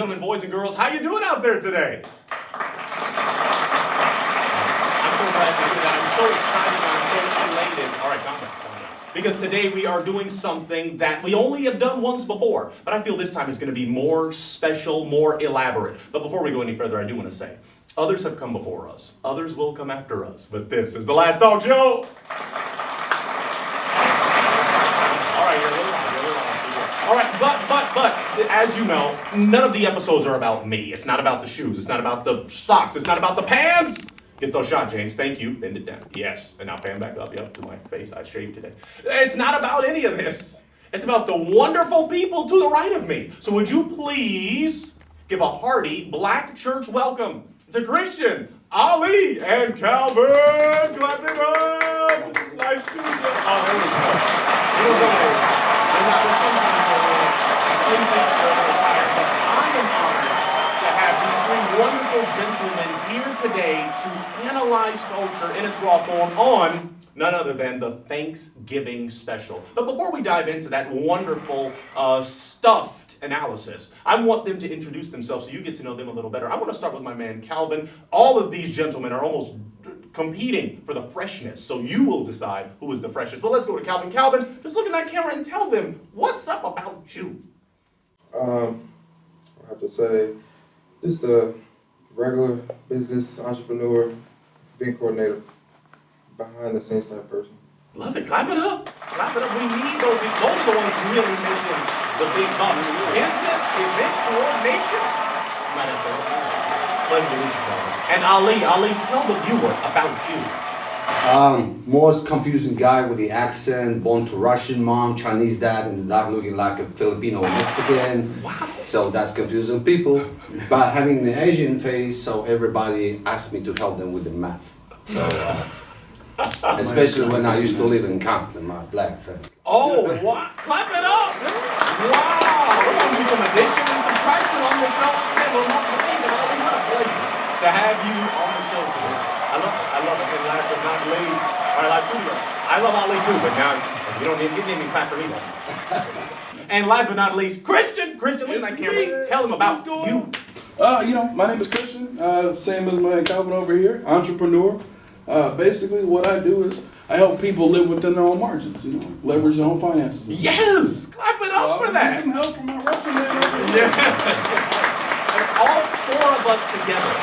gentlemen, boys and girls, how you doing out there today? I'm so glad to hear that. I'm so excited. I'm so elated. All right, calm down. Because today we are doing something that we only have done once before, but I feel this time is going to be more special, more elaborate. But before we go any further, I do want to say, others have come before us. Others will come after us. But this is the last talk show. All right, you're a little on. All right, but, as you know, none of the episodes are about me. It's not about the shoes. It's not about the socks. It's not about the pants. Get those shot, James. Thank you. Bend it down. Yes. And now pan back up. Yep, to my face. I shaved today. It's not about any of this. It's about the wonderful people to the right of me. So would you please give a hearty black church welcome to Christian, Ali, and Calvin. Clap it up. Nice to meet you. Oh, there we go. I am honored to have these three wonderful gentlemen here today to analyze culture in its raw form on none other than the Thanksgiving special. But before we dive into that wonderful stuffed analysis, I want them to introduce themselves so you get to know them a little better. I want to start with my man Calvin. All of these gentlemen are almost competing for the freshness, so you will decide who is the freshest. But let's go to Calvin. Calvin, just look at that camera and tell them what's up about you. I have to say, just a regular business entrepreneur, event coordinator, behind the scenes type person. Love it. Clap it up. Clap it up. We need those. Those are the ones really making the big bucks. Business, event coordination. Might have to. Pleasure to meet you, Calvin. And Ali, tell the viewer about you. Most confusing guy with the accent, born to Russian mom, Chinese dad, and not looking like a Filipino or Mexican. Wow. So that's confusing people. But having an Asian face, so everybody asked me to help them with the maths. So, especially when I used to live in Compton, my black friends. Oh, what? Clap it up. Wow. We're going to do some addition and subtraction on the show. Man, we're multiplication. What a pleasure to have you on the show today. I love it. And last but not least, all right, live studio. I love Ali too, but now you don't need to clap for me though. And last but not least, Christian, look at that camera. Tell them about you. My name is Christian. Same as my Calvin over here, entrepreneur. Basically, what I do is I help people live within their own margins. Leverage their own finances. Yes, clap it up for that. Need some help from my Russian man over here. Yeah. And all four of us together,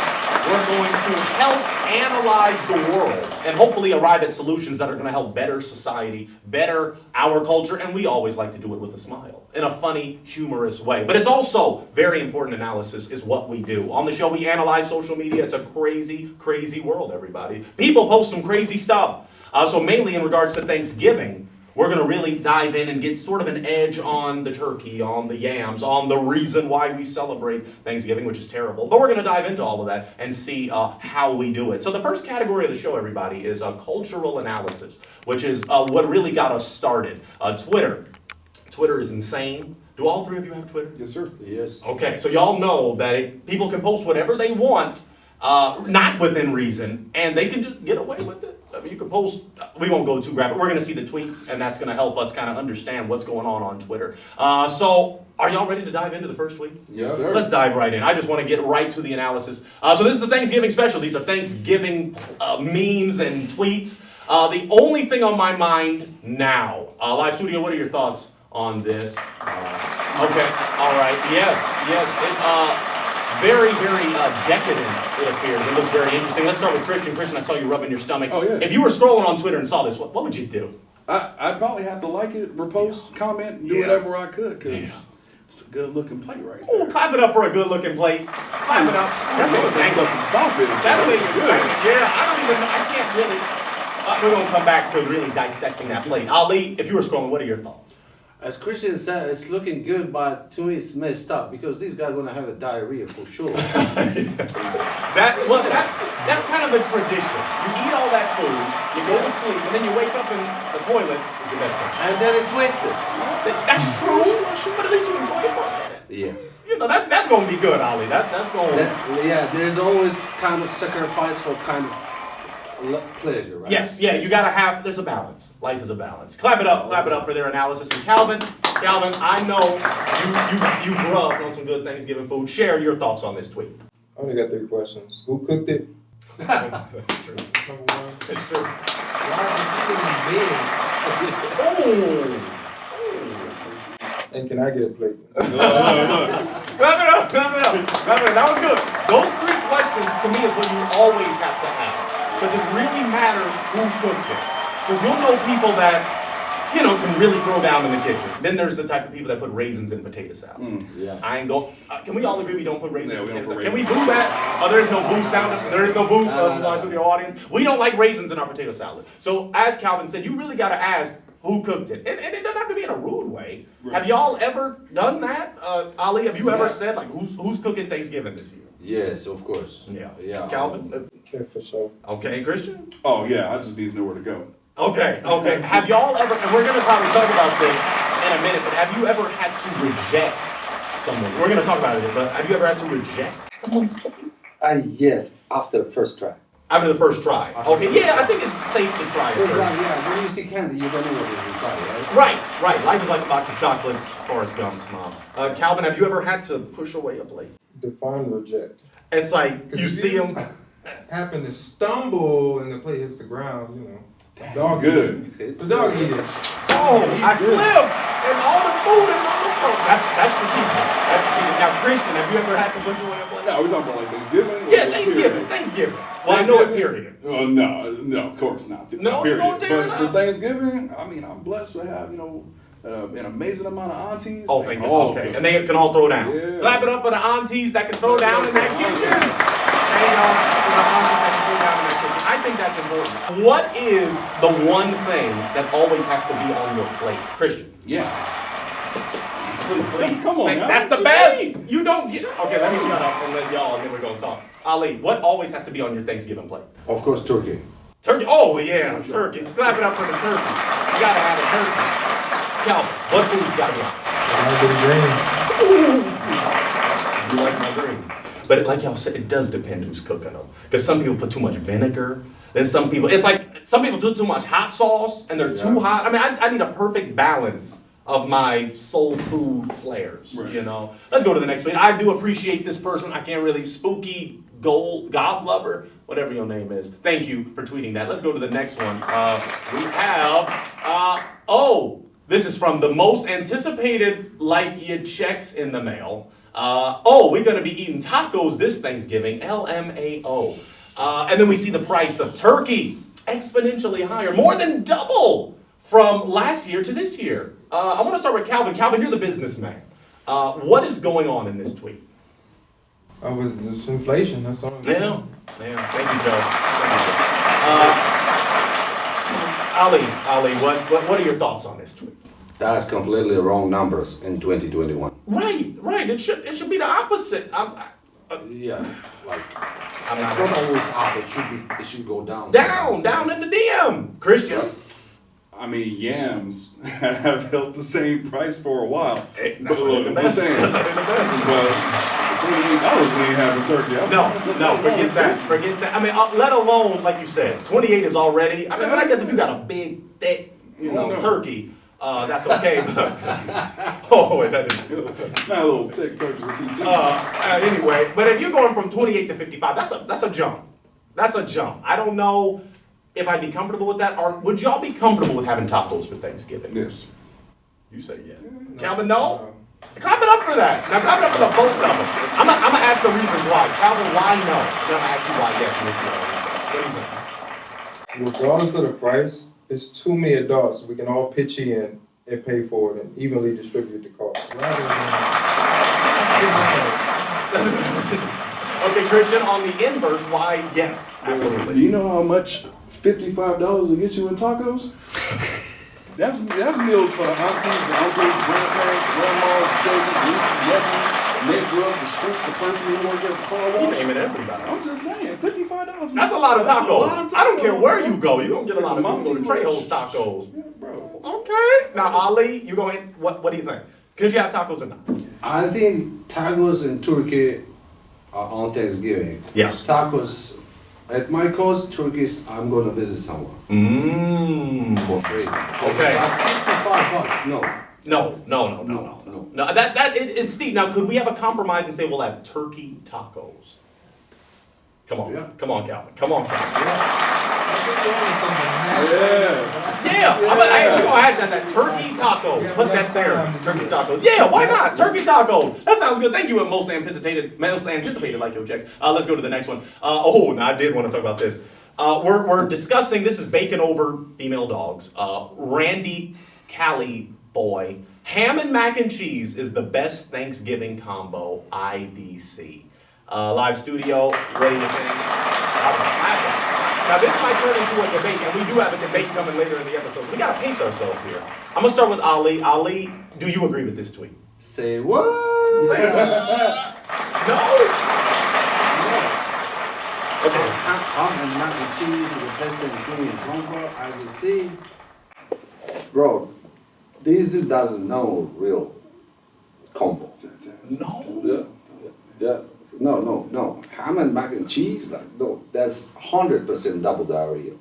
we're going to help analyze the world and hopefully arrive at solutions that are going to help better society, better our culture, and we always like to do it with a smile, in a funny, humorous way. But it's also very important analysis is what we do. On the show, we analyze social media. It's a crazy, crazy world, everybody. People post some crazy stuff. So mainly in regards to Thanksgiving, we're going to really dive in and get sort of an edge on the turkey, on the yams, on the reason why we celebrate Thanksgiving, which is terrible. But we're going to dive into all of that and see how we do it. So the first category of the show, everybody, is cultural analysis, which is what really got us started. Twitter. Twitter is insane. Do all three of you have Twitter? Yes, sir. Yes. Okay, so y'all know that people can post whatever they want, not within reason, and they can just get away with it. I mean, you can post, we won't go too graphic. We're going to see the tweets, and that's going to help us kind of understand what's going on Twitter. So, are y'all ready to dive into the first tweet? Yes, sir. Let's dive right in. I just want to get right to the analysis. So this is the Thanksgiving special. These are Thanksgiving memes and tweets. The only thing on my mind now, live studio, what are your thoughts on this? Okay, all right, yes. Very, very decadent, it appears. It looks very interesting. Let's start with Christian. Christian, I saw you rubbing your stomach. Oh, yeah. If you were scrolling on Twitter and saw this, what would you do? I'd probably have to like it, repost, comment, and do whatever I could, because it's a good-looking plate right there. Oh, clap it up for a good-looking plate. Clap it up. That stuff at the top is That'll make it good. Yeah, I can't really. We're going to come back to really dissecting that plate. Ali, if you were scrolling, what are your thoughts? As Christian said, it's looking good, but to me it's messed up because these guys are going to have a diarrhea for sure. That's kind of the tradition. You eat all that food, you go to sleep, and then you wake up in the toilet is the best thing. And then it's wasted. That's true, but at least you enjoy it for a minute. Yeah. That's going to be good, Ali. That's going to... There's always kind of sacrifice for kind of pleasure, right? Yes, you gotta have, there's a balance. Life is a balance. Clap it up for their analysis. And Calvin, Calvin, I know you grew up on some good Thanksgiving food. Share your thoughts on this tweet. I only got 3 questions. Who cooked it? It's true. Number 1. It's true. Why is it eating Oh! big? And can I get a plate? Clap it up, clap it up, clap it up. That was good. Those 3 questions to me is what you always have to ask. Because it really matters who cooked it. Because you'll know people that, can really throw down in the kitchen. Then there's the type of people that put raisins in potato salad. Yeah. I ain't go. Can we all agree we don't put raisins Yeah, in we don't potato put salad? Can we boo that? Oh, there is no boo sound. There is no boo No. to the audience. We don't like raisins in our potato salad. So as Calvin said, you really got to ask who cooked it. And it doesn't have to be in a rude way. Right. Have y'all ever done that? Ali, have you ever Yeah. said, like, who's cooking Thanksgiving this year? Yes, of course. Yeah. Calvin? Yeah, for sure. Okay, Christian? Oh yeah, I just need to know where to go. Okay. Have y'all ever, and we're going to probably talk about this in a minute, but have you ever had to reject someone? We're going to talk about it, but have you ever had to reject someone's cooking? Yes, after the first try. After the first try. Okay, yeah, I think it's safe to try it Because first. when you see candy, you don't know what is inside, right? Right. Life is like a box of chocolates, Forrest Gump's mom. Calvin, have you ever had to push away a plate? Define reject. It's like you see him. Happen to stumble and the plate hits the ground, Dog good. eat it. The dog eat it. Oh, I slipped, and all the food is on the floor. That's the key. That's the key. Now, Christian, have you ever had to push away a plate? No, we talking about like Thanksgiving? Yeah, Thanksgiving. Well, I know it. Period. Oh no, of course not. No, Not you period. don't tear it But for up. Thanksgiving, I mean, I'm blessed to have an amazing amount of aunties. Oh, thank you. all Okay, cook. and they can all throw down. Yeah. Clap it up for the aunties that can throw down in that kitchen. Aunties. There you go. For the aunties that can throw down in that kitchen. I think that's important. What is the one thing that always has to be on your plate, Christian? Yeah. Please. Come on now. That's the What you best. mean? You don't get. Okay, let me shut up and let y'all, and then we're gonna talk. Ali, what always has to be on your Thanksgiving plate? Of course, turkey. Turkey. Oh yeah, turkey. Clap it up for the turkey. You gotta have a turkey. Calvin, what food's gotta be on? You like my greens. But like y'all said, it does depend who's cooking them. Because some people put too much vinegar. Then some people, it's like some people do too much hot sauce and they're too hot. I mean, I need a perfect balance of my soul food flares, Right. Let's go to the next one. I do appreciate this person. I can't really, spooky gold goth lover, whatever your name is. Thank you for tweeting that. Let's go to the next one. We have, this is from the most anticipated like-ya checks in the mail. We're gonna be eating tacos this Thanksgiving, LMAO. And then we see the price of turkey exponentially higher, more than double from last year to this year. I want to start with Calvin. Calvin, you're the businessman. What is going on in this tweet? It's inflation, that's all. Yeah. Thank you, Joe. Ali, what are your thoughts on this tweet? That's completely wrong numbers in 2021. Right. It should be the opposite. Yeah, like I'm it's not- not always up. It should go down. Down in the DM, Christian. I mean, yams have held the same price for a while. Hey, But that's look, the I'm best. just saying. That's not the best. But $28 we ain't having turkey. No, forget that. I mean, let alone, like you said, 28 is already, but I guess if you got a big, thick, No. turkey, that's okay. That is good. It's not a little thick turkey with 2 seats. Anyway, but if you're going from 28 to 55, that's a jump. That's a jump. I don't know if I'd be comfortable with that, or would y'all be comfortable with having tacos for Thanksgiving? Yes. You say yeah. Calvin, no? Clap it up for that. Now clap it up for the both of them. I'm gonna ask the reasons why. Calvin, why no? Then I'm gonna ask you why yes. And this is what do you think? Regardless of the price, it's too many adults, so we can all pitch in and pay for it and evenly distribute the cost. Okay, Christian, on the inverse, why yes? Do Absolutely. you know how much $55 will get you in tacos? That's meals for the aunties, the uncles, grandparents, grandmas, children, nieces, nephews, neighbor, the street, the person who won't get a car You wash. naming everybody. I'm just saying, $55. That's a lot of That's a tacos. lot of tacos. I don't care where you go. You don't get a lot of Monty people to Trejo's Roach. tacos. Yeah, bro. Okay. Now, Ali, you going? What do you think? Could you have tacos or not? I think tacos and turkey are on Thanksgiving. Yes. Tacos, at my cost, turkeys, I'm gonna visit someone Mmm. for free. 'Cause Okay. it's like $55. No, No. That is steep. Now, could we have a compromise and say we'll have turkey tacos? Come on, Yeah. come on, Calvin. Come on, Calvin. Yeah. We're gonna hashtag that turkey tacos. Put that there. Turkey tacos. Yeah, why not? Turkey tacos. That sounds good. Thank you. Most anticipated like your checks. Let's go to the next one. Now I did want to talk about this. We're discussing. This is bacon over female dogs. Randy Cali boy. Ham and mac and cheese is the best Thanksgiving combo. IDC. Live studio. Ready to think. Now this might turn into a debate, and we do have a debate coming later in the episode, so we gotta pace ourselves here. I'm gonna start with Ali. Ali, do you agree with this tweet? Say what? Say no? Okay. Ham and mac and cheese is the best Thanksgiving combo I will see. Bro, this dude doesn't know real combo. No? Yeah. No. Ham and mac and cheese, like, no, that's 100% double diarrhea.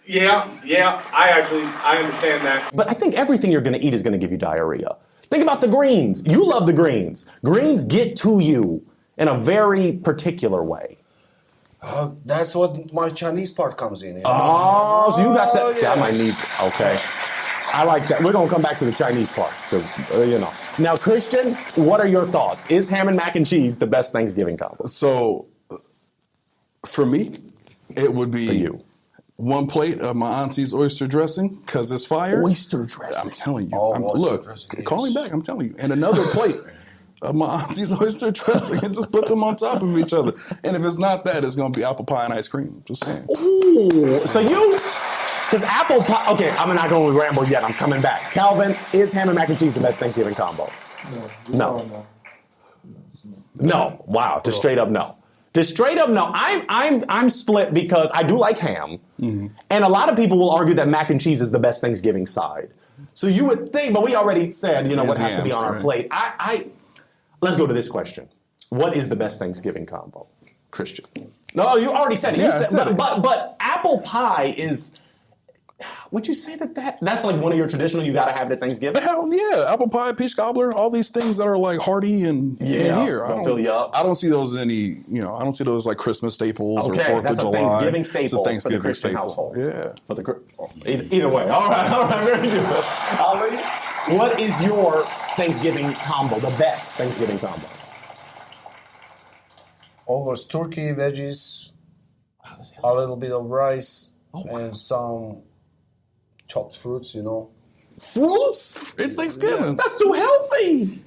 Yeah, I understand that. But I think everything you're gonna eat is gonna give you diarrhea. Think about the greens. You love the greens. Greens get to you in a very particular way. That's what my Chinese part comes in. Oh, so you got that. See, I yeah. might need, okay. I like that. We're gonna come back to the Chinese part, because, Now, Christian, what are your thoughts? Is ham and mac and cheese the best Thanksgiving combo? So, for me, it would be For you. one plate of my auntie's oyster dressing, because it's fire. Oyster dressing. I'm telling you. Oyster Look, dressing, call me yes. back. I'm telling you. And another plate of my auntie's oyster dressing, and just put them on top of each other. And if it's not that, it's going to be apple pie and ice cream. Just saying. Ooh, so because apple pie, okay, I'm not going to ramble yet. I'm coming back. Calvin, is ham and mac and cheese the best Thanksgiving combo? No. Wow, just straight up no. I'm split because I do like ham, and a lot of people will argue that mac and cheese is the best Thanksgiving side. So you would think, but we already said, what has to be on our plate. Let's go to this question. What is the best Thanksgiving combo? Christian. No, you already said it. Yeah, I said it. But apple pie is, would you say that's like one of your traditional, you gotta have it at Thanksgiving? Hell yeah. Apple pie, peach cobbler, all these things that are like hearty and here. Don't fill you up. I don't see those I don't see those like Christmas staples or 4th that's of a July. Thanksgiving It's a staple Thanksgiving for the Christian staple. household. Yeah. Either way. All right, very good. Ali, what is your Thanksgiving combo, the best Thanksgiving combo? Always turkey, veggies, a little bit of rice, and some chopped fruits, Fruits? It's Thanksgiving. That's too healthy.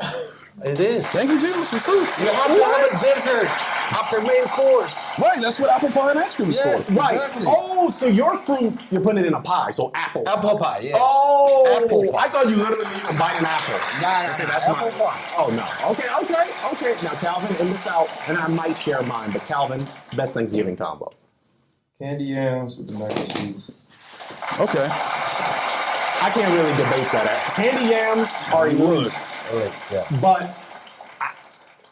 It is. Thank you, Jesus, for fruits. You have to have a dessert after main course. Right, that's what apple pie and ice cream is Yes. for. Right. Exactly. Oh, so your fruit, you're putting it in a pie, so apple. Apple pie, yes. Oh, Apple pie. I thought you literally mean to bite an apple. Nah, See, that's apple my. pie. Oh no. Okay. Now Calvin, in this out, and I might share mine, but Calvin, best Thanksgiving combo. Candy yams with the mac and cheese. Okay. I can't really debate that. Candy yams are elite, Yeah. but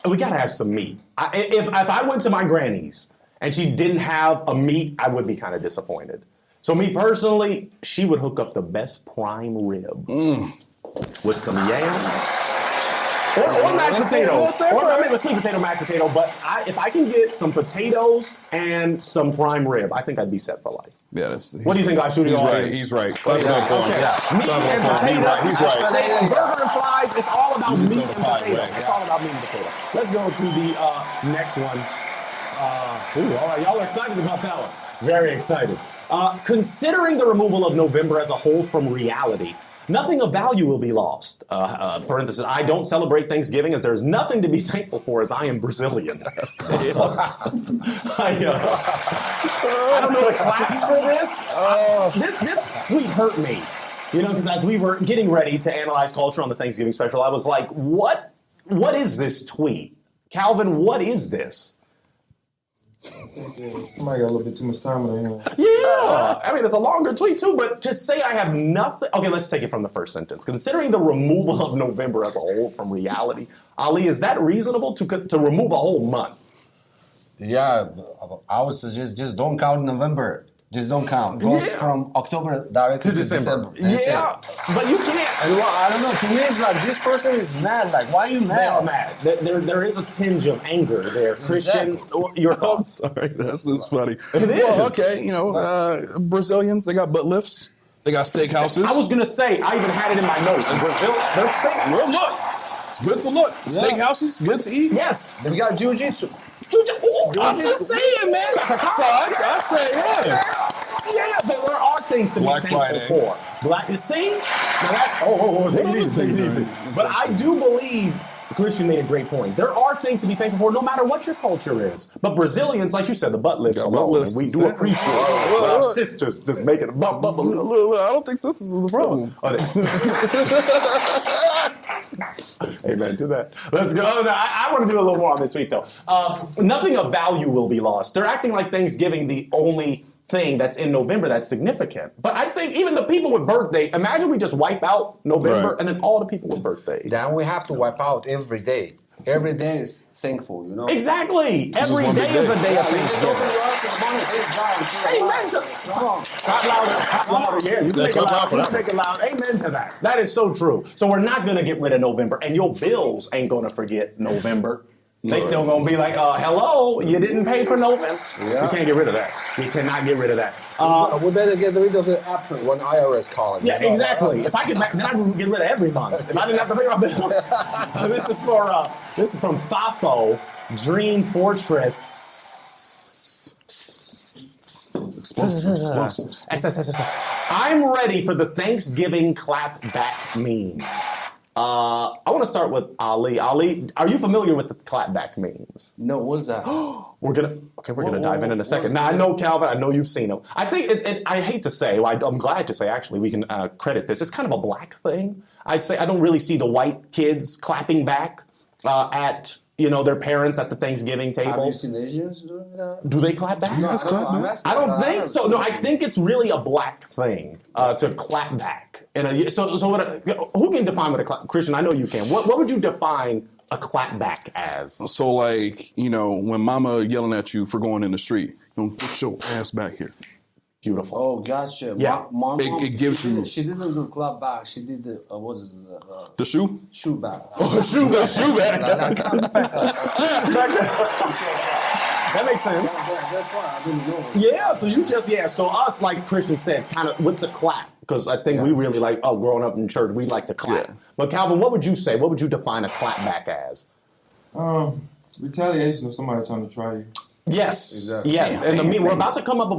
we gotta have some meat. If I went to my granny's and she didn't have a meat, I would be kind of disappointed. So me personally, she would hook up the best prime rib with some yams. Or mashed potatoes. Or maybe a sweet potato, mashed potato. But if I can get some potatoes and some prime rib, I think I'd be set for life. Yeah, What do you think, our studio audience? He's right. Okay. Meat and potatoes. He's right. Burger and fries. It's all about meat and pie potato. way, It's all about meat and potato. Let's go to the next one. All right, y'all are excited about that one. Very excited. Considering the removal of November as a whole from reality, nothing of value will be lost. Parenthesis, I don't celebrate Thanksgiving as there's nothing to be thankful for as I am Brazilian. I don't know to clap for this. This tweet hurt me. Because as we were getting ready to analyze culture on the Thanksgiving special, I was like, what is this tweet? Calvin, what is this? Somebody got a little bit too much time on their hands. Yeah, I mean, it's a longer tweet too, but just say I have nothing. Okay, let's take it from the first sentence. Considering the removal of November as a whole from reality, Ali, is that reasonable to remove a whole month? Yeah, I would suggest just don't count November. Just don't count. Goes Yeah. from October directly To December. That's Yeah, it. but you can't. And well, I don't know. To me, it's like this person is mad. Like, why are you mad? They are mad. There is a tinge of anger there. Christian, your I'm thoughts? sorry, that's just funny. It Well, is. okay, Brazilians, they got butt lifts, they got steakhouses. I was gonna say, I even had it in my notes. Brazil, they're thinking. Well, look, it's good to look. Steakhouses, good to eat. Yes. We got jiu-jitsu. I'm just saying, man. So I'd say, yeah. Yeah, there are things to Black be thankful Friday. for. You see? Take it easy, take it easy. But I do believe Christian made a great point. There are things to be thankful for, no matter what your culture is. But Brazilians, like you said, the butt lifts Yeah, alone, butt lifts, and we do exactly. appreciate Look, our look. sisters just making a bump a little. Look, I don't think this is the problem. Amen to that. Let's go. No, I want to do a little more on this week, though. Nothing of value will be lost. They're acting like Thanksgiving the only thing that's in November that's significant. But I think even the people with birthday, imagine we just wipe out November Right. and then all the people with birthdays. Then we have to wipe out every day. Every day is thankful, you know? Exactly. Every one day big is a day. day of Yeah, you just open Thanksgiving. your eyes and money face down. Amen to that. Come on. Clap louder. Yeah, you can make it clap loud. loud for You that can make it loud. Amen to that. That is so true. So we're not going to get rid of November, and your bills ain't going to forget November. They still going to be like, hello, you didn't pay for November. Yeah. You can't get rid of that. You cannot get rid of that. We better get rid of the April when IRS calling. Yeah, exactly. If I could, then I would get rid of every month. If I didn't have to pay my bills. This is from Thafo, Dream Fortress. Explosives. I'm ready for the Thanksgiving clapback memes. I want to start with Ali. Ali, are you familiar with the clapback memes? No, what's that? We're gonna dive in a second. Now I know Calvin. I know you've seen them. I think I hate to say. Well, I'm glad to say. Actually, we can credit this. It's kind of a black thing. I'd say I don't really see the white kids clapping back at their parents at the Thanksgiving Have table. you seen Asians doing that? Do they clap back? No, I'm asking I don't about- think so. No, I think it's really a black thing to clap back. And who can define what a clap? Christian, I know you can. What would you define a clap back as? So, like, when mama yelling at you for going in the street, get your ass back here. Beautiful. Oh, gotcha. Yeah. My mom, It gives she you- She didn't do club back. She did the what is it? The shoe? Shoe back. Shoe back. That makes sense. That's why I didn't know. Yeah, so so us, like Christian said, kind of with the clap, because I think we really like, growing up in church, we like to clap. Yeah. But Calvin, what would you say? What would you define a clap back as? Retaliation of somebody trying to try you. Yes, Exactly. yes. And we're about to come up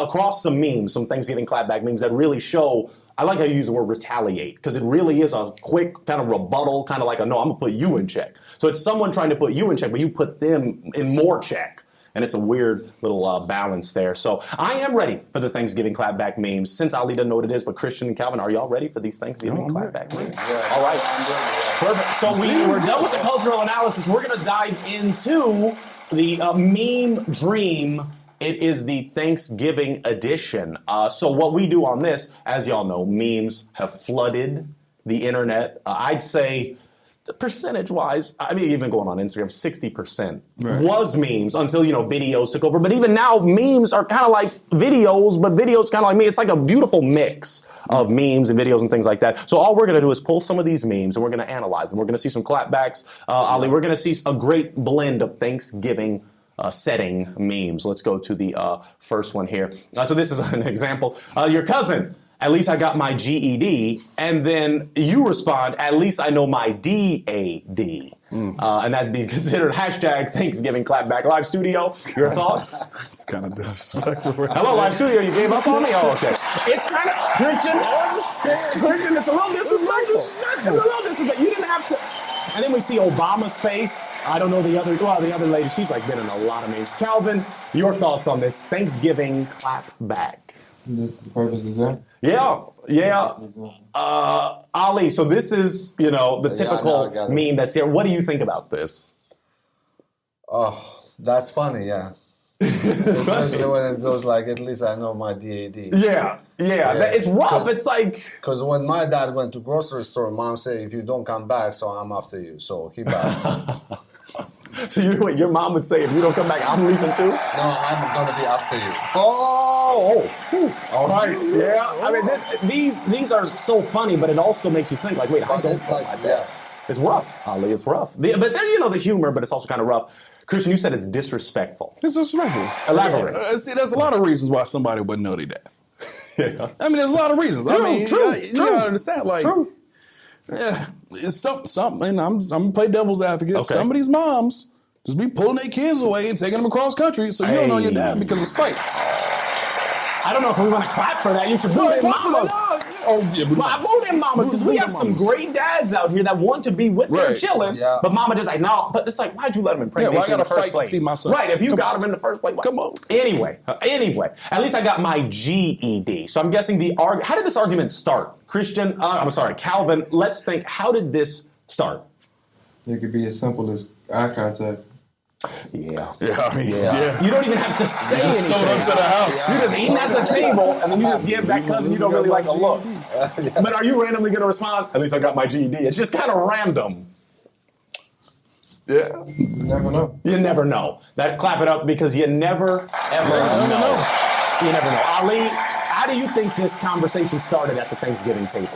across some memes, some Thanksgiving clapback memes that really show. I like how you use the word retaliate because it really is a quick kind of rebuttal, kind of like no, I'm gonna put you in check. So it's someone trying to put you in check, but you put them in more check. And it's a weird little balance there. So I am ready for the Thanksgiving clapback memes. Since Ali doesn't know what it is, but Christian and Calvin, are y'all ready for these Thanksgiving clapback memes? All right. Perfect. So we're done with the cultural analysis. We're going to dive into the meme dream. It is the Thanksgiving edition. So what we do on this, as y'all know, memes have flooded the internet. I'd say percentage-wise, I mean, even going on Instagram, 60% was memes until, videos took over. But even now, memes are kind of like videos, but videos kind of like me. It's like a beautiful mix of memes and videos and things like that. So all we're going to do is pull some of these memes and we're going to analyze them. We're going to see some clapbacks. Ali, we're going to see a great blend of Thanksgiving setting memes. Let's go to the first one here. So this is an example. Your cousin. At least I got my GED, and then you respond, at least I know my DAD. And that'd be considered hashtag Thanksgiving Clapback Live Studio. Your thoughts? It's kind of disrespectful. Hello, Live Studio, you gave up on me? Oh, okay. It's kind of, Christian, it's a little disrespectful. It's a little disrespectful. You didn't have to. And then we see Obama's face. I don't know the other lady. She's like been in a lot of memes. Calvin, your thoughts on this Thanksgiving Clapback? This is the purpose of that. Yeah. Ali, so this is, the typical I got it. meme that's here. What do you think about this? Oh, that's funny, yeah. Especially when it goes like, at least I know my DAD. Yeah. It's rough. It's like... Because when my dad went to grocery store, mom said, if you don't come back, so I'm after you. So keep back. So your mom would say, if you don't come back, I'm leaving too? No, I'm gonna be after you. All right. Yeah. I mean, these are so funny, but it also makes you think, like, wait, I don't It's feel like, like that. It's rough, Ali. It's rough. But there, the humor, but it's also kind of rough. Christian, you said it's disrespectful. It's disrespectful. Elaborate. See, there's a lot of reasons why somebody wouldn't know their dad. Yeah. I mean, there's a lot of reasons. True, I mean, true, you true. gotta understand, like, True. yeah, it's something. And I'm gonna play devil's advocate. Okay. Some of these moms just be pulling their kids away and taking them across country, so you don't know your dad because of spite. I don't know if we want to clap for that. You should boo them mamas. Oh yeah, Boo them mamas, because we have some great dads out here that want to be with them Right. chilling, Yeah. but mama just like, no. But it's like, why'd you let him impregnate Yeah, well, I you in the gotta first fight to place? see my son. Right, if you Come got on. him in the first place. Come on. Anyway, at least I got my GED. So I'm guessing how did this argument start? Christian, Calvin, let's think, how did this start? It could be as simple as eye contact. Yeah. Yeah, I mean, yeah. You don't even have to say anything. Just showed up to the house. You just eating at the table, and then you just give that cousin you don't really like a look. But are you randomly going to respond? At least I got my GED. It's just kind of random. Yeah. You never know. You never know. Clap it up, because you never, ever know. You never know. Ali, how do you think this conversation started at the Thanksgiving table?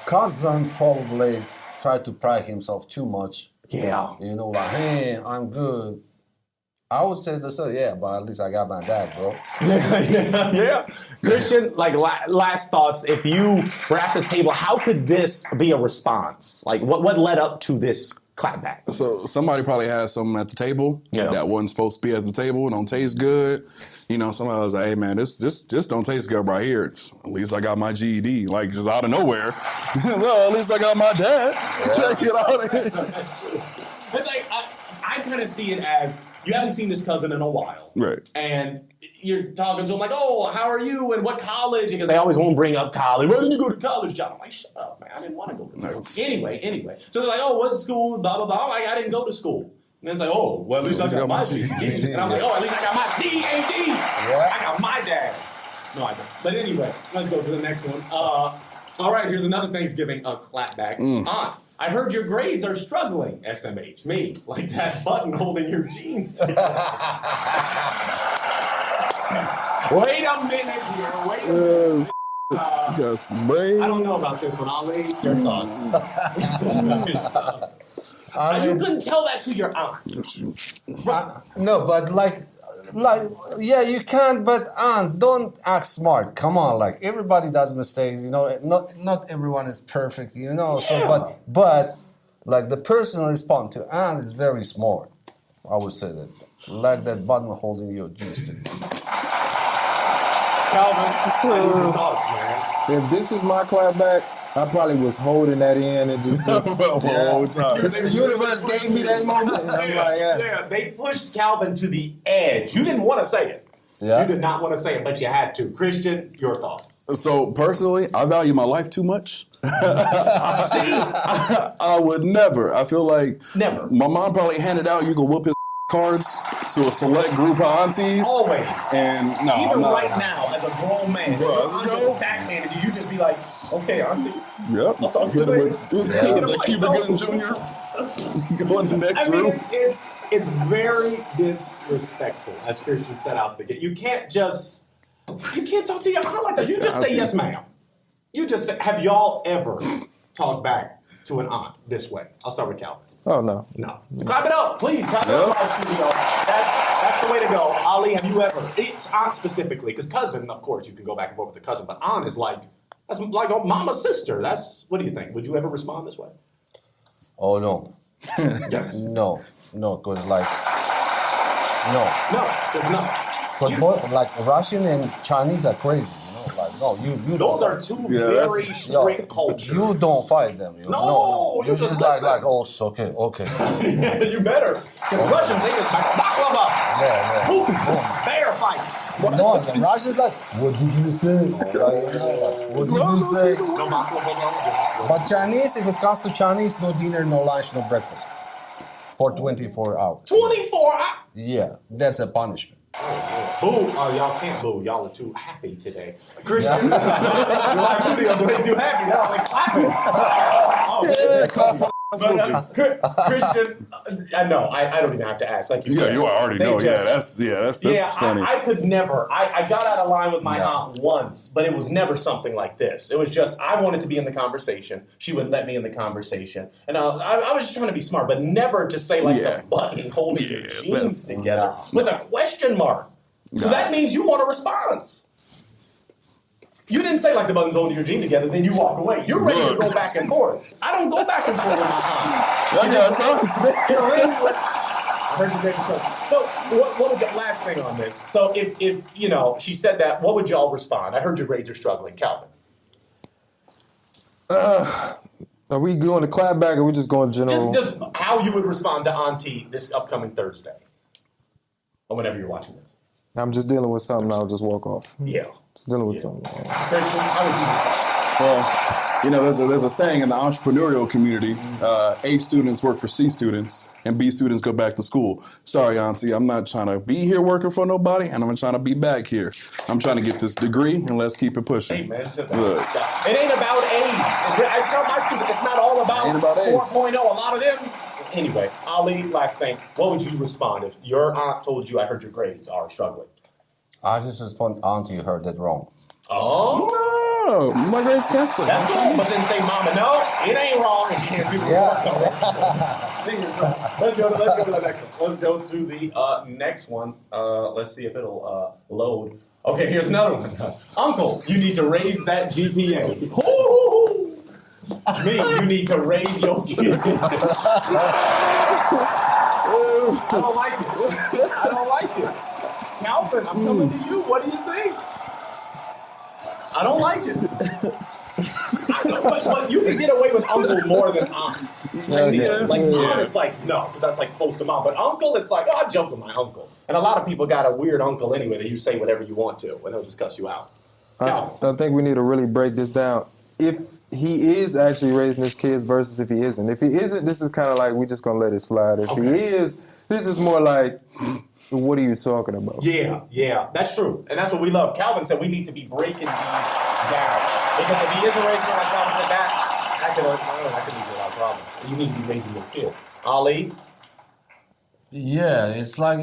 Cousin probably tried to pride himself too much. Yeah. You know, like, hey, I'm good. I would say the same, yeah, but at least I got my dad, bro. Yeah. Christian, like, last thoughts. If you were at the table, how could this be a response? Like, what led up to this clapback? So somebody probably has something at the table that wasn't supposed to be at the table. Don't taste good. You know, somebody was like, "Hey man, this don't taste good right here." At least I got my GED, like just out of nowhere. Well, at least I got my dad. Get out of here. It's like I kind of see it as you haven't seen this cousin in a while, Right? And you're talking to him like, "Oh, how are you? And what college?" Because they always won't bring up college. Why didn't you go to college, John? I'm like, "Shut up, man! I didn't want to go to college." Anyway. So they're like, "Oh, what's school? Blah blah blah." I'm like, "I didn't go to school." And then it's like, "Oh, well, at least I got my GED." And I'm like, "Oh, at least I got my DAD. I got my dad." No, I don't. But anyway, let's go to the next one. All right, here's another Thanksgiving clapback. Aunt, I heard your grades are struggling. SMH, me, like that button holding your jeans. Wait a minute here. Wait a minute. Just brain. I don't know about this one. Ali, your thoughts. You couldn't tell that to your aunt. No, but like, yeah, you can, but don't act smart. Come on, like everybody does mistakes, you know. Not everyone is perfect, you know. So, but like the personal response to Anne is very smart. I would say that, like that button holding your jeans. Calvin, I need your thoughts, man. If this is my clapback, I probably was holding that in and just the whole time. the universe gave me that moment. And I'm like, yeah. They pushed Calvin to the edge. You didn't want to say it. Yeah. You did not want to say it, but you had to. Christian, your thoughts. So personally, I value my life too much. I would never. I feel like Never. My mom probably handed out you can whoop his cards to a select group of aunties. Always. And no, Even I'm not. right now, as a grown man, Bro, if your let's aunt go. just backhanded you, you just be like, "Okay, auntie." Yep. I'll talk to you later. The Cuba Gooding Jr. Go in the next I mean, room. it's very disrespectful, as Christian said out the gate. You can't talk to your aunt like that. You just say yes, ma'am. You just say, have y'all ever talked back to an aunt this way? I'll start with Calvin. Oh no. No. Clap it up, please. Clap it up in our studio. That's the way to go. Ali, have you ever? It's aunt specifically, because cousin, of course, you can go back and forth with the cousin, but aunt is that's like a mama's sister. What do you think? Would you ever respond this way? Oh no, Yes. no, because like, no. No, there's no. Because like Russian and Chinese are crazy, you Those don't. are two Yeah, very that's- strict cultures. You don't fight them. You No, no. you You just just listen. like oh, so okay. You better. Because Russians, they just like, baklava. Yeah. Boom, fair fight. No, the Russians like, what did you say? Like, what did you say? No baklava. But Chinese, if it comes to Chinese, no dinner, no lunch, no breakfast for 24 hours. 24 hours. Yeah, that's a punishment. Boo. Oh, y'all can't boo. Y'all are too happy today. Christian, your live videos are way too happy. Y'all like clapping. Oh, Yeah, clap for Christian, I know. I don't even have to ask. Like you said, you already know. That's funny. I could never. I got out of line with my aunt once, but it was never something like this. It was just I wanted to be in the conversation. She would let me in the conversation, and I was just trying to be smart, but never to say like the button holding your jeans together with a question mark. So that means you want a response. You didn't say like the buttons holding your jeans together, then you walk away. You're ready to go back and forth. I don't go back and forth with my aunt. I heard you make a So what would the last thing on this? So if you know she said that, what would y'all respond? I heard your grades are struggling, Calvin. Are we doing the clapback or are we just going general? Just how you would respond to Auntie this upcoming Thursday, or whenever you're watching this. I'm just dealing with something. I'll just walk off. Yeah. Just dealing with something. Christian, how would you respond? Well, you know, there's a saying in the entrepreneurial community: A students work for C students, and B students go back to school. Sorry, Auntie, I'm not trying to be here working for nobody, and I'm trying to be back here. I'm trying to get this degree, and let's keep it pushing. Amen to that. It ain't about age. I tell my students, it's not all about 4.0. A lot of them. Anyway, Ali, last thing. What would you respond if your aunt told you, I heard your grades are struggling? I just respond, Auntie, you heard that wrong. Oh. No, my grades canceled. That's cool. But then say, Mama, no, it ain't wrong. And she can't do the work. Let's go to the next one. Let's go to the next one. Let's see if it'll load. Okay, here's another one. Uncle, you need to raise that GPA. Me, you need to raise your GPA. I don't like it. I don't like it. Calvin, I'm coming to you. What do you think? I don't like it. But you can get away with uncle more than aunt. Mom is like, no, because that's like close to mom. But uncle is like, oh, I joke with my uncle. And a lot of people got a weird uncle anyway that you say whatever you want to, and he'll just cuss you out. I think we need to really break this down. If he is actually raising his kids versus if he isn't. If he isn't, this is kind of like we just going to let it slide. If he is, this is more like, what are you talking about? Yeah, that's true. And that's what we love. Calvin said we need to be breaking these down. Because if he isn't raising like Calvin said that could lead to a lot of problems. You need to be raising your kids. Ali? Yeah, it's like,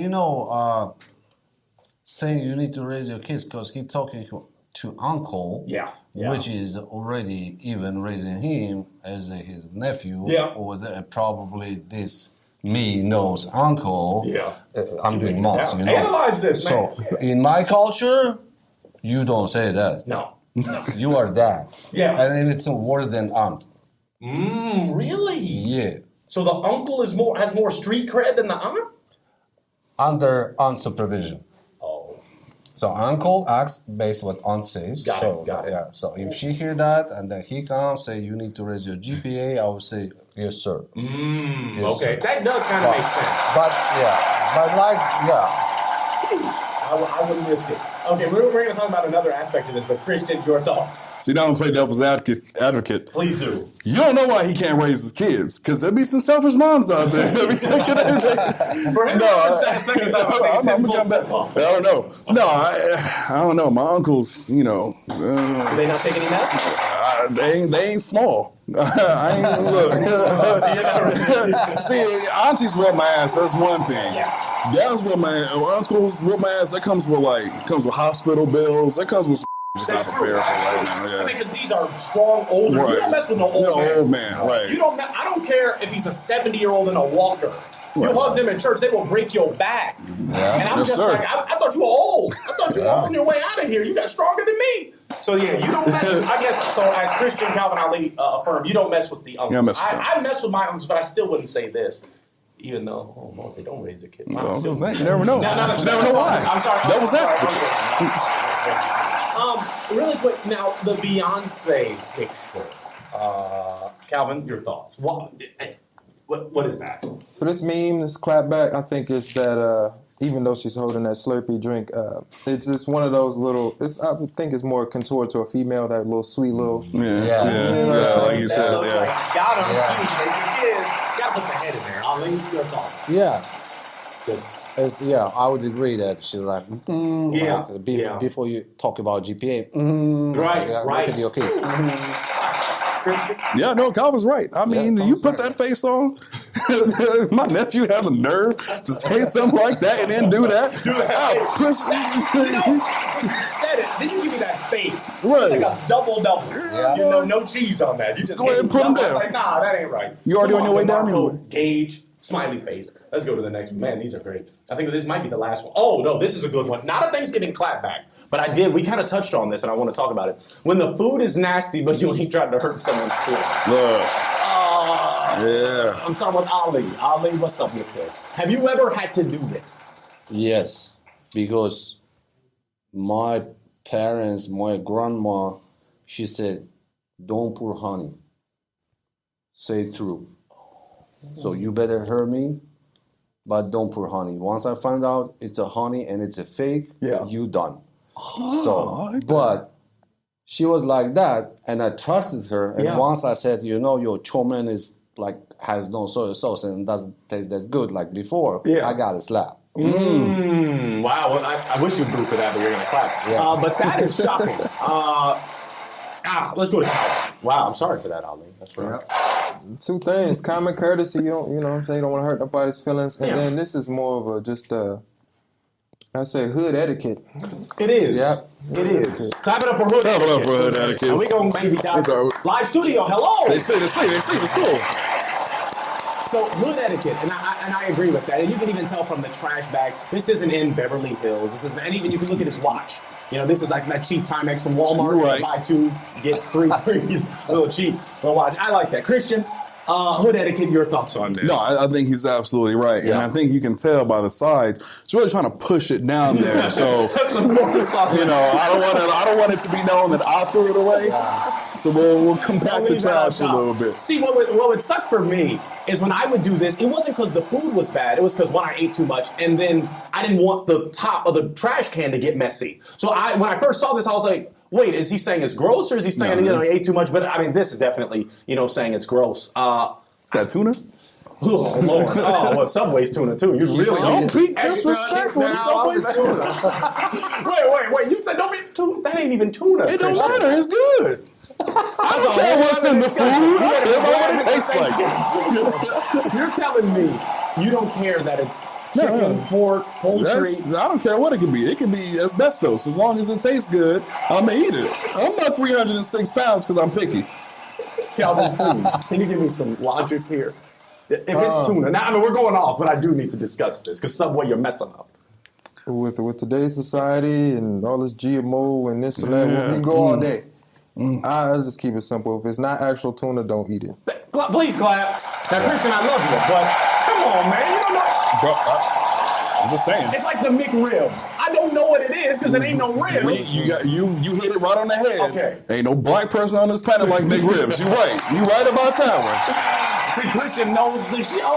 saying you need to raise your kids because he's talking to uncle, which is already even raising him as his nephew, or probably this me knows uncle. I'm doing maths, Analyze this, man. So in my culture, you don't say that. No. You are dad. Yeah. And it's worse than aunt. Really? Yeah. So the uncle has more street cred than the aunt? Under aunt supervision. Oh. So uncle acts based on what aunt says. Got it. Yeah. So if she hear that and then he comes say you need to raise your GPA, I would say yes, sir. Yes, Okay, sir. that does kind of make sense. I wouldn't risk it. Okay, we're going to talk about another aspect of this, but Christian, your thoughts? So you don't play devil's advocate. Please do. You don't know why he can't raise his kids, because there'll be some selfish moms out there. They'll be taking everything. For him, second time, I'm gonna come back. I don't know. No, I don't know. My uncles, They not taking any medicine? they ain't small. I ain't look. See, aunties rub my ass. That's one thing. Yes. Dad's rub my ass. Uncles rub my ass. That comes with hospital bills. That comes with just not prepared for right now. Yeah. I mean, because these are strong older. Right. You don't mess with no old man. Right. I don't care if he's a 70-year-old in a walker. You hug them in church, they will break your back. Yeah. And I'm just like, I thought you were old. I thought you were on your way out of here. You got stronger than me. So yeah, you don't mess with, I guess, so as Christian Calvin Ali affirmed, you don't mess with the uncles. I mess with my uncles, but I still wouldn't say this. Even though, they don't raise their kids. Well, you never know. No, you never know why. I'm sorry. That was it. Really quick, now, the Beyonce picture. Calvin, your thoughts. What is that? For this meme, this clapback, I think it's that even though she's holding that Slurpee drink, it's just one of those little. I think it's more contoured to a female. That little sweet little. Yeah. Like you said. Like, got him. Got to put the head in there. I'll leave your thoughts. Yeah. I would agree that she's like, before you talk about GPA, right. Look at your kids. Christian? Yeah, no, Calvin's right. I mean, you put that face on. My nephew had the nerve to say something like that and then do that. You said it. Then you give me that face. Right. It's like a double. Yeah. You know, no cheese on that. You just go ahead and put him down. Like, nah, that ain't right. You already Come on your way down DeMarco, anyway. Gage, smiley face. Let's go to the next one. Man, these are great. I think this might be the last one. Oh, no, this is a good one. Not a Thanksgiving clapback. But we kind of touched on this, and I want to talk about it. When the food is nasty, but you ain't trying to hurt someone's feelings. Look. Yeah. I'm talking about Ali. Ali, what's up with this? Have you ever had to do this? Yes, because my parents, my grandma, she said, don't put honey. Say true. So you better hurt me, but don't put honey. Once I find out it's a honey and it's a fake, you done. But she was like that, and I trusted her. And once I said, your chomen is has no soy sauce and doesn't taste that good like before, I got a slap. Wow, well, I wish you'd boo for that, but you're going to clap. Yeah. But that is shocking. Let's go to Calvin. Wow, I'm sorry for that, Ali. That's right. Two things: common courtesy. You know what I'm saying. You don't want to hurt nobody's feelings, and then this is more of I say hood etiquette. It is. Yep. It is. Clap it up for hood Clap it etiquette. up for hood etiquette. And we're going to maybe down It's our- live studio. Hello. They say, let's go. So hood etiquette, and I agree with that. And you can even tell from the trash bag, this isn't in Beverly Hills. This isn't, and even you can look at his watch. This is like that cheap Timex from Walmart. You're right. Buy two, get three free. A little cheap. But watch. I like that. Christian, hood etiquette, your thoughts on this? No, I think he's absolutely right. And I think you can tell by the sides, it's really trying to push it down there. So, I don't want it to be known that I threw it away. So we'll compact the trash a little bit. See, what would suck for me is when I would do this, it wasn't because the food was bad. It was because, one, I ate too much, and then I didn't want the top of the trash can to get messy. So when I first saw this, I was like, wait, is he saying it's gross, or is he saying, he ate too much? But, I mean, this is definitely, saying it's gross. Is that tuna? Oh, Lord. Oh, well, Subway's tuna, too. You really Don't be disrespectful to Subway's tuna. Wait. You said don't be tuna. That ain't even tuna. It don't matter. It's good. I don't care what's in the food. I care about what it tastes like. You're telling me you don't care that it's chicken, pork, poultry. I don't care what it could be. It could be asbestos. As long as it tastes good, I'm going to eat it. I'm not 306 pounds because I'm picky. Calvin, please, can you give me some logic here? If it's tuna, now, I mean, we're going off, but I do need to discuss this because Subway, you're messing up. With today's society and all this GMO and this and that, we can go all day. I'll just keep it simple. If it's not actual tuna, don't eat it. Please clap. Now, Christian, I love you, but come on, man. You don't know. Bro, I'm just saying. It's like the McRibs. I don't know what it is because it ain't no ribs. You hit it right on the head. Okay. Ain't no black person on this planet like McRibs. You right. You right about that one. See, Christian knows the show.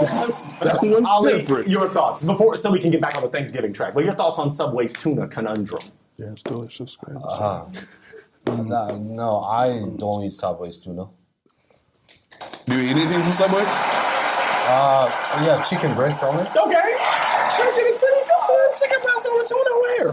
That one's Ali, different. your thoughts so we can get back on the Thanksgiving track. But your thoughts on Subway's tuna conundrum? Yeah, it's delicious. No, I don't eat Subway's tuna. Do you eat anything from Subway? Yeah, chicken breast only. Okay. Christian is pretty good. Chicken breast over tuna where?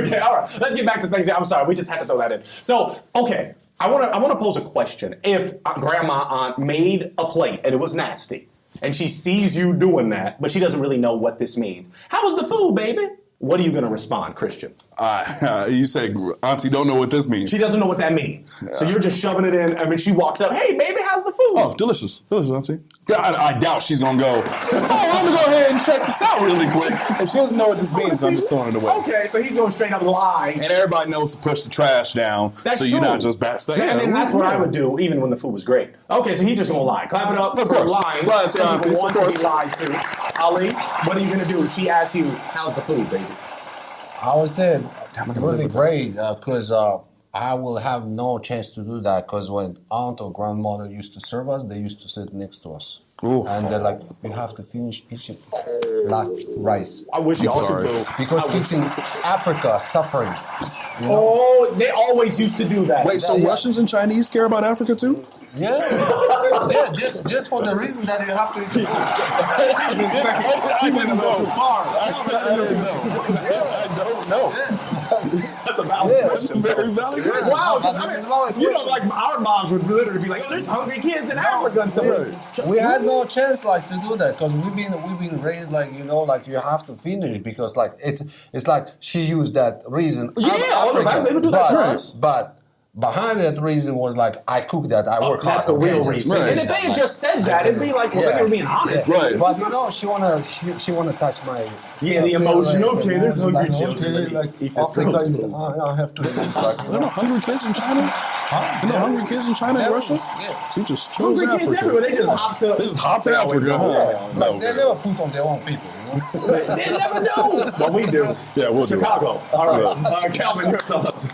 Okay, all right. Let's get back to Thanksgiving. I'm sorry, we just had to throw that in. So, okay, I want to pose a question. If aunt made a plate and it was nasty, and she sees you doing that, but she doesn't really know what this means. How was the food, baby? What are you going to respond, Christian? You say, Auntie don't know what this means. She doesn't know what that means. So you're just shoving it in. I mean, she walks up, hey, baby, how's the food? Oh, delicious. Delicious, Auntie. I doubt she's going to go, let me go ahead and check this out really quick. If she doesn't know what this means, I'm just throwing it away. Okay, so he's going straight up lie. And everybody knows to push the trash down, That's so you're true. not just backstage. And that's what I would do, even when the food was great. Okay, so he's just going to lie. Clap it up Of for course. lying. Lie to Some people aunties, want of to be course. lied to. Ali, what are you going to do? She asks you, how's the food, baby? I would say really great because I will have no chance to do that because when aunt or grandmother used to serve us, they used to sit next to us. Ooh. And they're like, you have to finish eating last rice. I wish you also sorry. do. Because kids in Africa suffering. You know? Oh, they always used to do that. Wait, so Russians and Chinese care about Africa too? Yeah. Yeah, just for the reason that you have to eat. I didn't know. I don't know. That's a valid Yeah, question. Very valid Yeah. question. Wow, But this is valid you know, question. like our moms would literally be like, "Oh, there's hungry kids in Africa." And stuff. We had no chance like to do that because we've been raised like like you have to finish because like it's like she used that reason. Yeah, all the time they would do that to us. But behind that reason was like I cook that I work hard. That's the real Okay, reason. Right. And if they had just said that, it'd be like, well, then Yeah. you're being honest. Yeah. Right. But she wanna touch my Yeah, the emotion. feelings Okay, and there's hungry like, children. okay, Let me like eat this Africa roast is, food. I have to eat like, Are there no hungry kids in China? Are there no hungry kids in China and Russia? Yeah. She just chose Hungry kids Africa. everywhere. They just hop to. They just hopped to Africa, huh? Like they never put on their own people, They never do. But we do. Yeah, we'll do it. Chicago. All right. Calvin, your thoughts.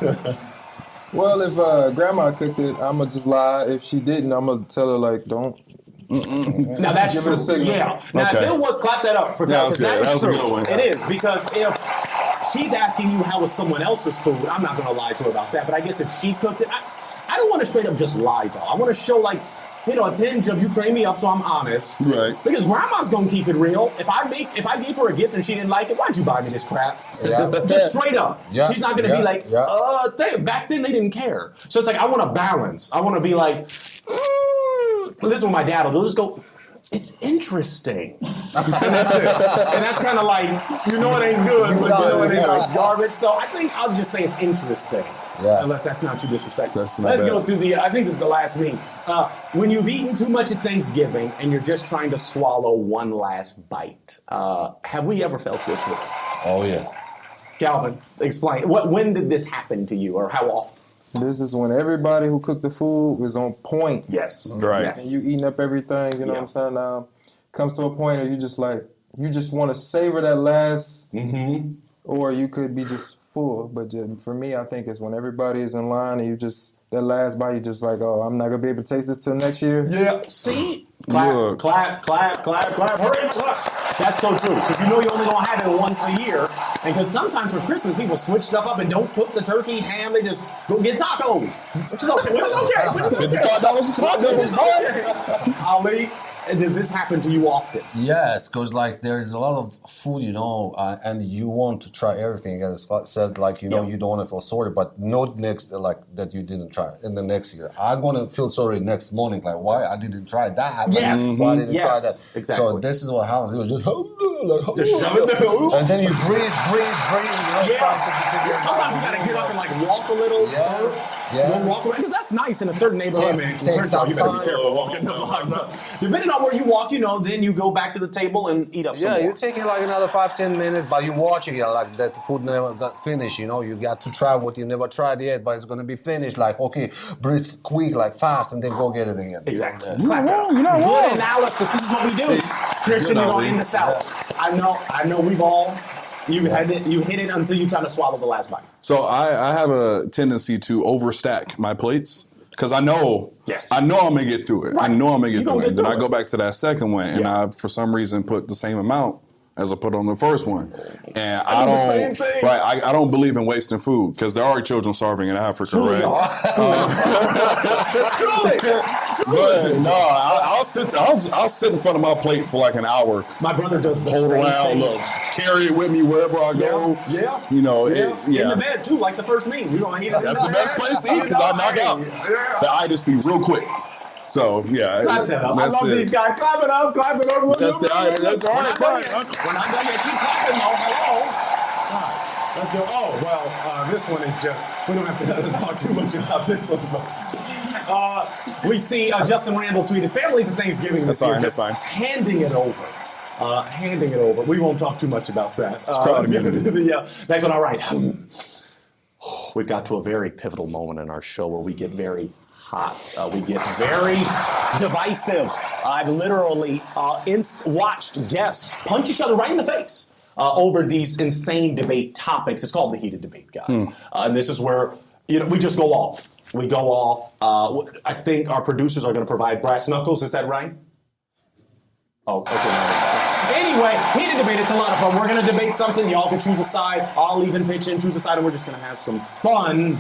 Well, if Grandma cooked it, I'ma just lie. If she didn't, I'ma tell her like, don't. Now that's Give it a true. signal. Yeah. Now Okay. if it was, clap that up for Yeah, Calvin. that was good. That That is was a true. good one. It is because if she's asking you how was someone else's food, I'm not going to lie to her about that. But I guess if she cooked it, I don't want to straight up just lie though. I want to show like a tinge of you train me up so I'm honest. Right. Because grandma's gonna keep it real. If I gave her a gift and she didn't like it, why'd you buy me this crap? Yeah. Just straight up. Yeah. She's not gonna be Yeah. like, back then they didn't care. So it's like I want to balance. I want to be like, this is what my dad will do. Just go, it's interesting. And that's it. And that's kind of like, you know it ain't good, but you know it ain't like garbage. So I think I'll just say it's interesting. Yeah. Unless that's not too disrespectful. That's not Let's bad. go to I think this is the last meme. When you've eaten too much at Thanksgiving and you're just trying to swallow one last bite, have we ever felt this way? Oh yeah. Calvin, explain. When did this happen to you or how often? This is when everybody who cooked the food was on point. Yes. Right. Yes. And you eating up everything, you know what I'm saying? Comes to a point where you just want to savor that last, or you could be just full. But for me, I think it's when everybody is in line and that last bite, you just like, oh, I'm not going to be able to taste this till next year. Yeah. See? Clap, Look. clap, clap, clap, clap. Hurry up, clap. That's so true. Because you know you're only going to have it once a year. And because sometimes for Christmas, people switch stuff up and don't cook the turkey, ham. They just go get tacos. Which is okay. Which is okay. Which is okay. $55 a taco. Which is okay. Ali, does this happen to you often? Yes, because like there's a lot of food, and you want to try everything. As Scott said, like you don't want to feel sorry, but not next like that you didn't try in the next year. I'm gonna feel sorry next morning, like why I didn't try that. Yes. Why I didn't Yes. try that? Exactly. So this is what happens. It was just Just shove it down. and then you breathe. Yeah. Sometimes you gotta get up and like walk a little. Yeah. Go walk around because that's nice in a certain neighborhood. Takes First of all, you better be some careful walking the block. But depending on where you walk, then you go back to the table and eat up some Yeah, more. you take it like another 5-10 minutes, but you watching it like that food never got finished. You got to try what you never tried yet, but it's gonna be finished. Like okay, breathe quick, like fast, and then go get it again. Exactly. You're not wrong. You're not Good wrong. analysis. This is what we do. Christian, you're going in the South. I know we've all, you hit it until you try to swallow the last bite. So I have a tendency to overstack my plates because I know Yes. I'm gonna get through it. Right. I know I'm gonna You get gonna through it. get Then through I it. go back to that second one, and Yeah. I for some reason put the same amount as I put on the first one. And I I do the don't same thing. right. I don't believe in wasting food because there are children starving in Africa, right? But no, I'll sit in front of my plate for like an hour. My brother does the Hold same around, thing. look, carry it with me wherever I go. Yeah. You know, Yeah. yeah. In the bed too, like the first meme. We're gonna eat it. That's the best place to eat because I knock out the itis be real quick. So yeah, Clap that up. I that's love it. these guys. Clap it up. Clap it up. That's the itis. That's all We're right. not done yet. We're not done yet. Keep clapping though. Hello. All right. Let's go. Oh well, this one is just. We don't have to talk too much about this one. But, we see Justin Randall tweeted families at Thanksgiving this That's year fine, just that's fine. handing it over. Handing it over. We won't talk too much about that. Let's call it let's again. go to the next one. All right. We've got to a very pivotal moment in our show where we get very hot. We get very divisive. I've literally watched guests punch each other right in the face over these insane debate topics. It's called the heated debate, guys. And this is where we just go off. We go off. I think our producers are going to provide brass knuckles. Is that right? Oh, okay. Anyway, heated debate. It's a lot of fun. We're going to debate something. Y'all can choose a side. I'll even pitch in, choose a side, and we're just going to have some fun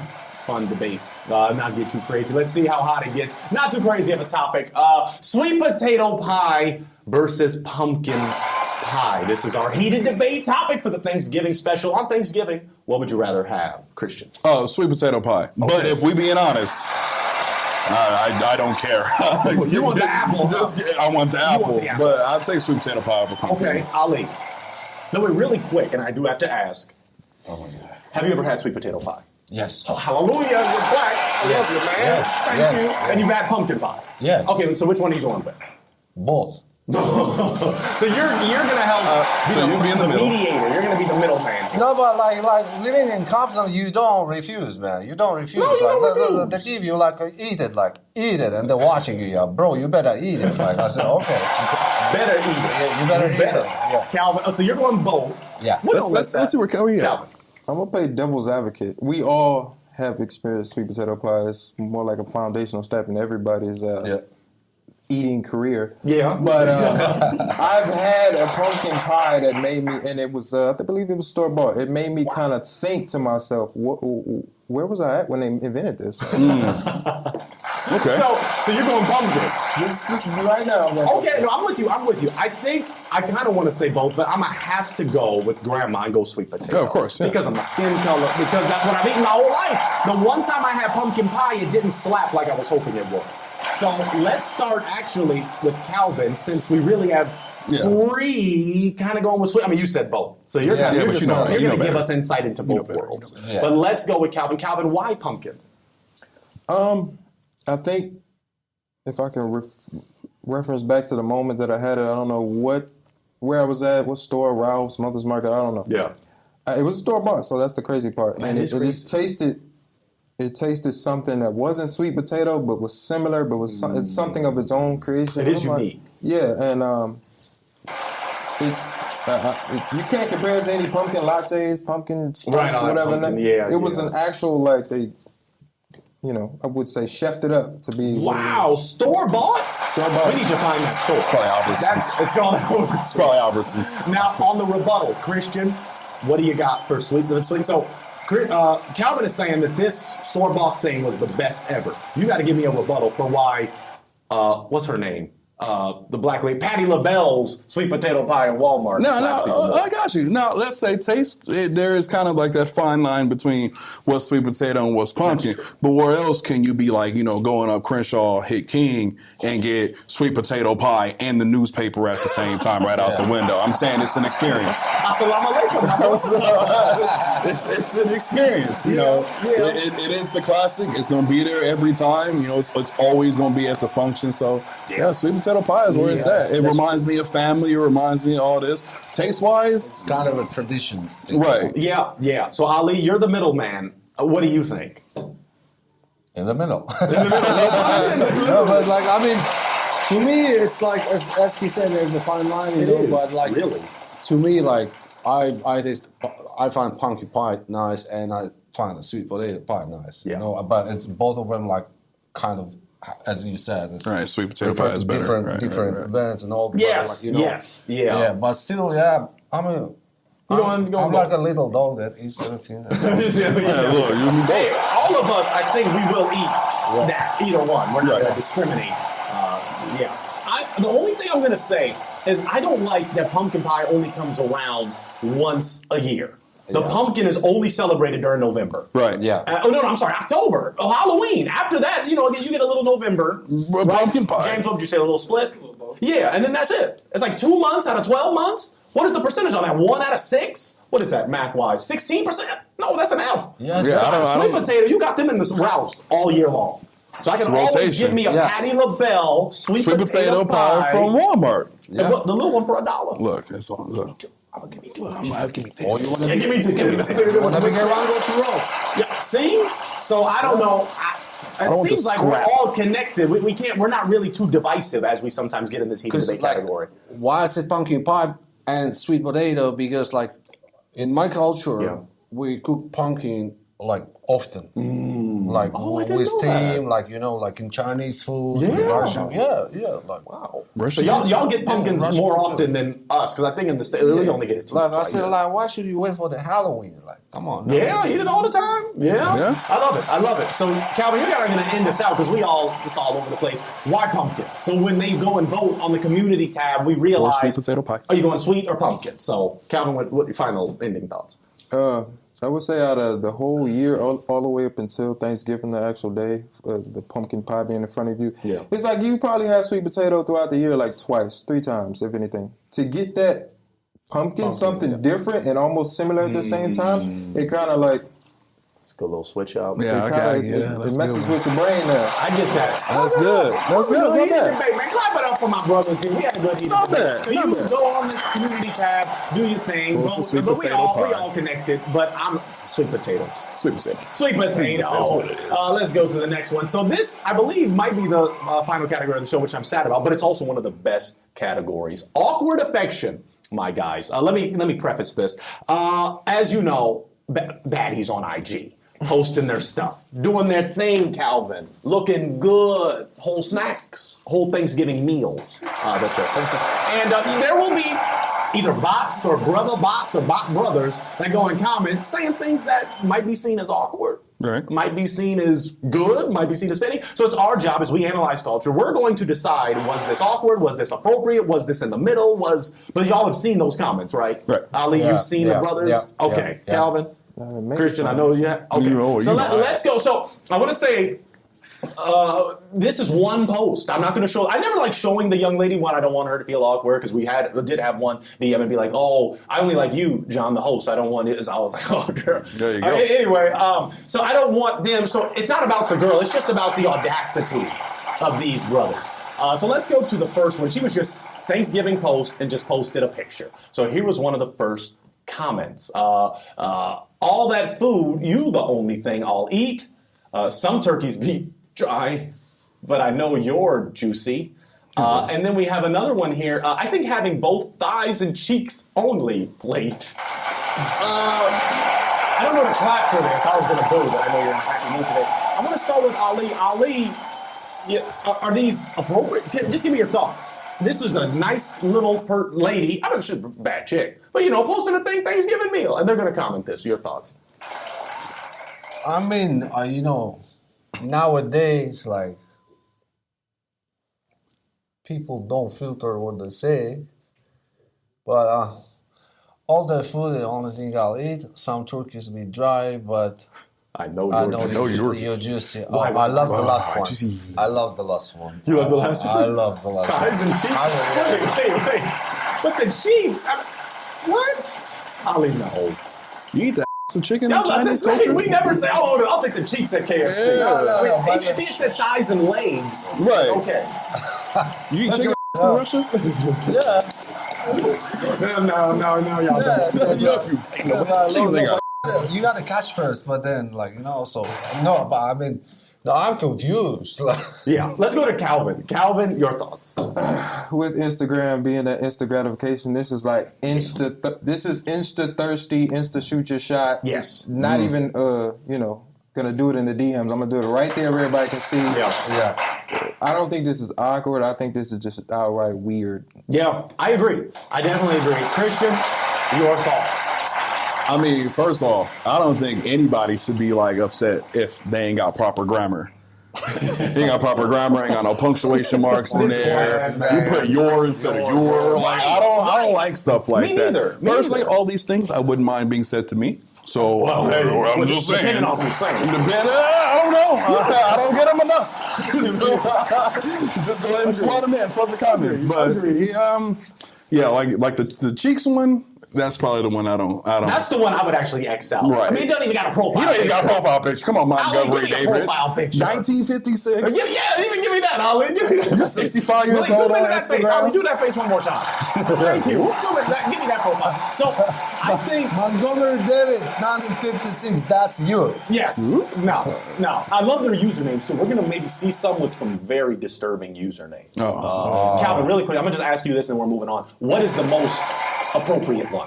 debate. Not get too crazy. Let's see how hot it gets. Not too crazy of a topic. Sweet potato pie versus pumpkin pie. pie. This is our heated debate topic for the Thanksgiving special. On Thanksgiving, what would you rather have, Christian? Oh, sweet potato pie. But if we being honest, I don't care. You want the apple? I want the apple. want the apple. But I'll take sweet potato pie over pumpkin. Okay, Ali. No, wait, really quick, and I do have to ask. Oh my God. Have you ever had sweet potato pie? Yes. Oh, hallelujah, you're black. I love you, man. Yes, Thank yes, you. yes. And you've had pumpkin pie? Yes. Okay, so which one are you going with? Both. So you're gonna help so you'll be in the middle. mediator. You're gonna be the middleman. No, but like living in Compton, you don't refuse, man. You don't refuse. No, you don't refuse. They give you like eat it, and they're watching you. Yeah, bro, you better eat it. Like I said, okay, Better eat it. yeah, you better eat it. Yeah. Calvin, so you're going both. Yeah. Let's see where Kelly at. Calvin. I'm gonna play devil's advocate. We all have experienced sweet potato pie. It's more like a foundational step in everybody's eating career. Yeah. But I've had a pumpkin pie that made me, and it was, I believe it was store bought. It made me kind of think to myself, where was I at when they invented this? Okay. So you're going pumpkin. Just right now. Okay, no, I'm with you. I think I kind of want to say both, but I'm gonna have to go with grandma and go sweet potato. Oh, of course, yeah. Because of my skin color, because that's what I've eaten my whole life. The one time I had pumpkin pie, it didn't slap like I was hoping it would. So let's start actually with Calvin, since we really have three kind of going with sweet. I mean, you said both, so you're Yeah, gonna, but you're you gonna know give better. us insight into You know both better, worlds. you know better. But let's go with Calvin. Calvin, why pumpkin? I think if I can reference back to the moment that I had it, I don't know where I was at, what store, Ralph's, Mother's Market, I don't know. Yeah. It was a store bought, so that's the crazy part. Man, And it's it just tasted something that wasn't sweet potato, but was similar, but was it's something of its own creation. It is I'm like, unique. yeah, and it's you can't compare it to any pumpkin lattes, pumpkin spice, Right on, whatever. pumpkin, yeah, it was yeah. an actual they, I would say chefed it up to be. Wow, store bought? Store bought. We need to find that store. It's probably Albertsons. It's called Albertsons. It's probably Albertsons. Now, on the rebuttal, Christian, what do you got for sweet? So, Calvin is saying that this store-bought thing was the best ever. You got to give me a rebuttal for why, what's her name? The black lady, Patti LaBelle's sweet potato pie in Walmart. No, slaps even more. I got you. Now, let's say taste. There is kind of like that fine line between what's sweet potato and what's pumpkin. But where else can you be going up Crenshaw, hit King, and get sweet potato pie and the newspaper at the same time right out the window? I'm saying it's an experience. Assalamu alaikum. It's an experience, you know. Yeah. It is the classic. It's going to be there every time. You know, it's always going to be at the function. So, yeah, sweet potato pie is where it's at. It reminds me of family. It reminds me of all this. Taste-wise, Kind of a tradition. right. Yeah. So, Ali, you're the middleman. What do you think? In the middle. No, but to me, it's like as he said, there's a fine line, you know. But really. to me, I find pumpkin pie nice, and I find the sweet potato pie nice. Yeah. You know, but it's both of them kind of, as you said, it's Right, sweet potato pie is better. different Right. events and all. Yes, but yes, yeah. yeah. But still, I'm like a little dog that eats everything. Yeah, look, Hey, all of us, I think we will eat that, either one. We're not going to discriminate. The only thing I'm going to say is I don't like that pumpkin pie only comes around once a year. The pumpkin is only celebrated during November. Right. Yeah. I'm sorry, October. Oh, Halloween. After that, you get a little November. Pumpkin pie. James, what would you say, a little split? Yeah, and then that's it. It's like 2 months out of 12 months. What is the percentage on that? 1 out of 6? What is that math-wise? 16%? No, that's an F. Yeah, Yeah, I Sweet don't- potato, you got them in the Ralph's all year long. So I can always rotation. give me a Yes. Patti LaBelle sweet potato pie from Walmart. And the little one for $1. Look, it's on. Look. I'm gonna give me 2. Give me 10. Or you want to Give me 2. Give me 2. Whenever you get around, go to Ross. Yeah, see? So I don't know. It want seems the like we're scrap. all connected. We can't. We're not really too divisive as we sometimes get in this heated debate category. Why I said pumpkin pie and sweet potato? Because in my culture, we cook pumpkin like often. Like Oh, I didn't with know that. steam, like like in Chinese food. Yeah. in Russian, like Wow. Russian So y'all get pumpkins Russian more food. often than us, because I think in the States we only get it Like I twice. said, like why should you wait for the Halloween? Like, come on. Yeah, eat it all the time. Yeah. Yeah. I love it. I love it. So, Calvin, you're going to end this out because it's all over the place. Why pumpkin? So when they go and vote on the community tab, we realize. sweet potato pie. Are you going sweet or pumpkin? So, Calvin, what your final ending thoughts? I would say out of the whole year, all the way up until Thanksgiving, the actual day, the pumpkin pie being in front of you, Yeah. it's like you probably have sweet potato throughout the year like twice, 3 times, if anything. To get that pumpkin something different and almost similar at the same time, it kind of like, It's a good little switch up. Yeah. it messes with your brain now. I get that. That's good. That's good. That's not bad. Debate, man. Clap it up for my brothers here. We had a good eating Not debate. bad, So not you bad. go on the community tab, do your thing. Vote for sweet But we potato all pie. connected. But I'm sweet potatoes. Sweet potato. Sweet potato. That's what it is. Let's go to the next one. So this, I believe, might be the final category of the show, which I'm sad about, but it's also one of the best categories. Awkward affection, my guys. Let me preface this. As you know, baddies on IG. Posting their stuff, doing their thing, Calvin, looking good, whole snacks, whole Thanksgiving meals that they're posting. And there will be either bots or brother bots or bot brothers that go in comments saying things that might be seen as awkward, Right. might be seen as good, might be seen as fitting. So it's our job as we analyze culture. We're going to decide, was this awkward? Was this appropriate? Was this in the middle? But y'all have seen those comments, right? Right. Ali, Yeah, you've seen the yeah, brothers? yeah, Okay. yeah. Calvin? Christian, I know you have. Okay. You So know. let's go. So I want to say this is one post. I'm not going to show. I never like showing the young lady one. I don't want her to feel awkward because we did have one DM and be like, "Oh, I only like you, John, the host. I don't want it." I was like, "Oh, girl." There you go. Anyway, so I don't want them. So it's not about the girl. It's just about the audacity of these brothers. So let's go to the first one. She was just Thanksgiving post and just posted a picture. So here was one of the first comments. All that food, you the only thing I'll eat. Some turkeys be dry, but I know you're juicy. And then we have another one here. I think having both thighs and cheeks only plate. I don't know to clap for this. I was going to boo, but I know you're in a happy mood today. I'm going to start with Ali. Ali, are these appropriate? Just give me your thoughts. This is a nice little lady. I mean, she's a bad chick. But, posting a Thanksgiving meal. And they're going to comment this. Your thoughts? I mean, nowadays, like, people don't filter what they say. But all the food, the only thing I'll eat. Some turkeys be dry, but I know you're juicy. I love the last one. I love the last one. You love the last one? I love the last Thighs one. and cheeks? Wait. But the cheeks? What? Ali, no. You eat that some chicken Yeah, in Chinese say, culture? we never say, I'll take the cheeks at KFC. No, Wait, they said thighs and legs. Right. Okay. You eat chicken in Russia? Yeah. No, y'all don't. You got to catch first, but then, so no. But I mean, no, I'm confused. Yeah, let's go to Calvin. Calvin, your thoughts? With Instagram being that instant gratification, this is like this is insta thirsty, insta shoot your shot. Yes. Not even gonna do it in the DMs. I'm gonna do it right there where everybody can see. Yeah. I don't think this is awkward. I think this is just outright weird. Yeah, I agree. I definitely agree. Christian, your thoughts? I mean, first off, I don't think anybody should be upset if they ain't got proper grammar. Ain't got proper grammar, ain't got no punctuation marks in there. You put your instead of your. I don't like stuff like Me that. neither. Personally, all these things I wouldn't mind being said to me. So I'm just saying. Depending on who's saying. I don't know. I don't get them enough. So, just go ahead and flood them in, flood the comments. But like the cheeks one. That's probably the one I don't. That's the one I would actually X out. Right. I mean, it doesn't even got a profile. You don't even got a picture. profile picture. Come on, Montgomery give me a David. profile picture. 1956. Even give me that, Ali. Give me that. You're 65 years Malik, old zoom on into that face. Instagram. Ali, do that face one more time. Thank you. Give me that profile. So, I think... Montgomery David, 1956. That's you. Yes. No. I love their usernames, so we're going to maybe see some with some very disturbing usernames. Calvin, really quick, I'm going to just ask you this and then we're moving on. What is the most appropriate one?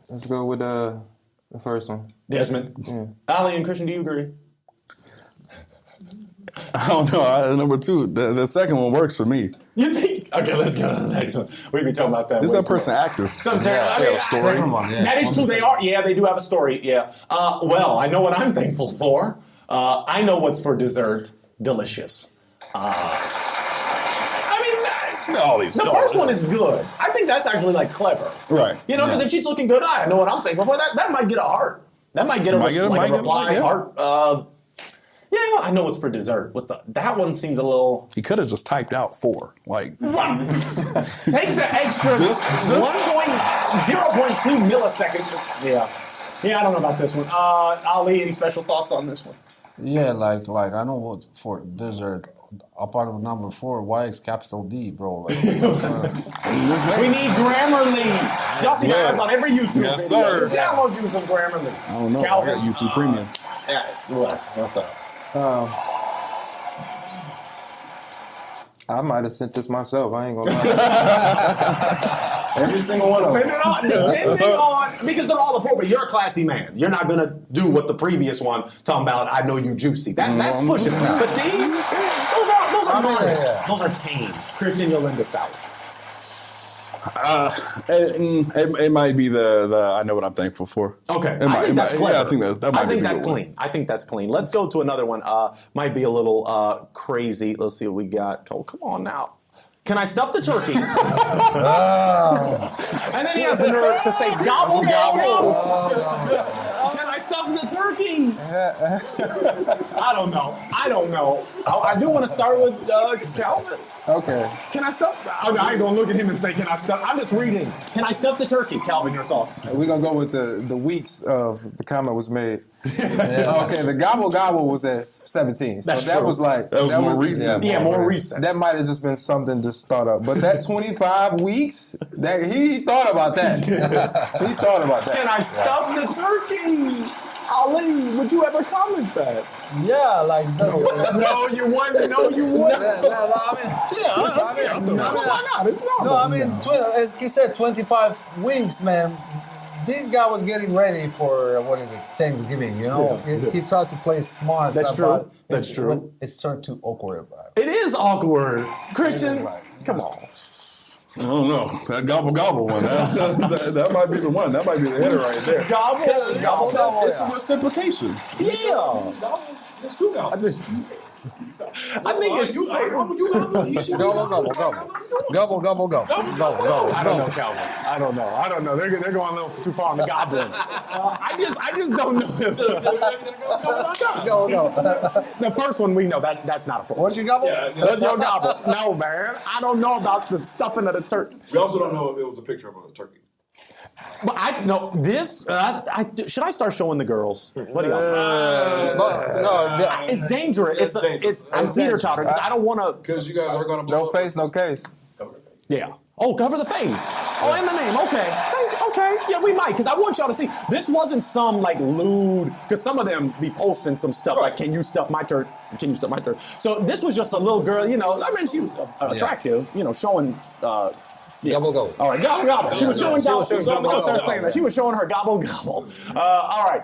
Let's go with the first one. Desmond. Ali and Christian, do you agree? I don't know. Number 2, the second one works for me. You think? Okay, let's go to the next one. We can talk about that. Is way that more. person active? Sometimes Yeah, I mean, story. Second one, yeah. That is true. They are. Yeah, they do have a story. Yeah. Well, I know what I'm thankful for. I know what's for dessert. Delicious. I mean, All these. the first one is good. I think that's actually like clever. Right. You know, because if she's looking good, I know what I'm thankful for. That might get a heart. That might get a, Might get a- like might a get- reply yeah. heart. Yeah, I know what's for dessert. That one seems a little. He could have just typed out 4. Like, Take the extra Just- 0.2 milliseconds. Yeah. Yeah, I don't know about this one. Ali, any special thoughts on this one? Yeah, like I know what for dessert. A part of number 4, why is capital D, bro? Like, We need Grammarly. Y'all see Yeah. ads on every YouTube Yes, video. sir. Download you some Grammarly. I don't know. Calvin. I got YouTube Premium. Yeah, what's up? I might have sent this myself. I ain't gonna lie. Every single one of them. Depending on, because they're all appropriate. You're a classy man. You're not gonna do what the previous one talking about. I know you juicy. That's pushing. But these, those are modest. yeah. Those are tame. Christian, you'll lend us out. It might be the I know what I'm thankful for. Okay, It I might- think it that's might- clever. yeah, I think that might I be think the that's good one. clean. I think that's clean. Let's go to another one. Might be a little crazy. Let's see what we got. Oh, come on now. Can I stuff the turkey? And then he has the nerve to say gobble gobble. Can I stuff the turkey? I don't know. I do want to start with Calvin. Okay. Can I stuff? I ain't gonna look at him and say, "Can I stuff?" I'm just reading. Can I stuff the turkey, Calvin? Your thoughts? We're gonna go with the weeks of the comment was made. Okay, the gobble gobble was at 17. So That's that true. was like That was more recent. Yeah, more recent. That might have just been something just thought up. But that 25 weeks, that he thought about that. He thought about that. Can I stuff the turkey? Ali, would you ever comment that? yeah, like No, you wouldn't. No, you wouldn't. No, Why not? It's not. I mean, as he said, 25 weeks, man. This guy was getting ready for Thanksgiving. You know, he tried to play smart. That's stuff, true. but That's true. It's turned too awkward. It is awkward. Christian, come on. I don't know. That gobble gobble one. That might be the one. That might be the hitter right there. Gobble, gobble, gobble. It's a reciprocation. Yeah. There's 2 gobbles. I think it's. You gobble. You should Gobble, gobble, gobble. I don't know, Calvin. I don't know. They're going a little too far on the gobbling. I just don't know. Go. The first one we know that's not appropriate. What's your gobble? That's your gobble. No, man. I don't know about the stuffing of the turkey. We also don't know if it was a picture of a turkey. But I know this. Should I start showing the girls? What do you? It's dangerous. I'm teeter totter because I don't want to. Because you guys are going to blow No face, no case. Yeah. Oh, cover the face. Oh, and the name. Okay. Okay. Yeah, we might because I want y'all to see. This wasn't some like lewd because some of them be posting some stuff like, "Can you stuff my turd? Can you stuff my turd?" So this was just a little girl. You know, I mean, she was attractive. You know, showing. Gobble, gobble. All right, gobble gobble. She was showing gobble. showing I'm gonna start gobble. saying that. She was showing her gobble gobble. All right,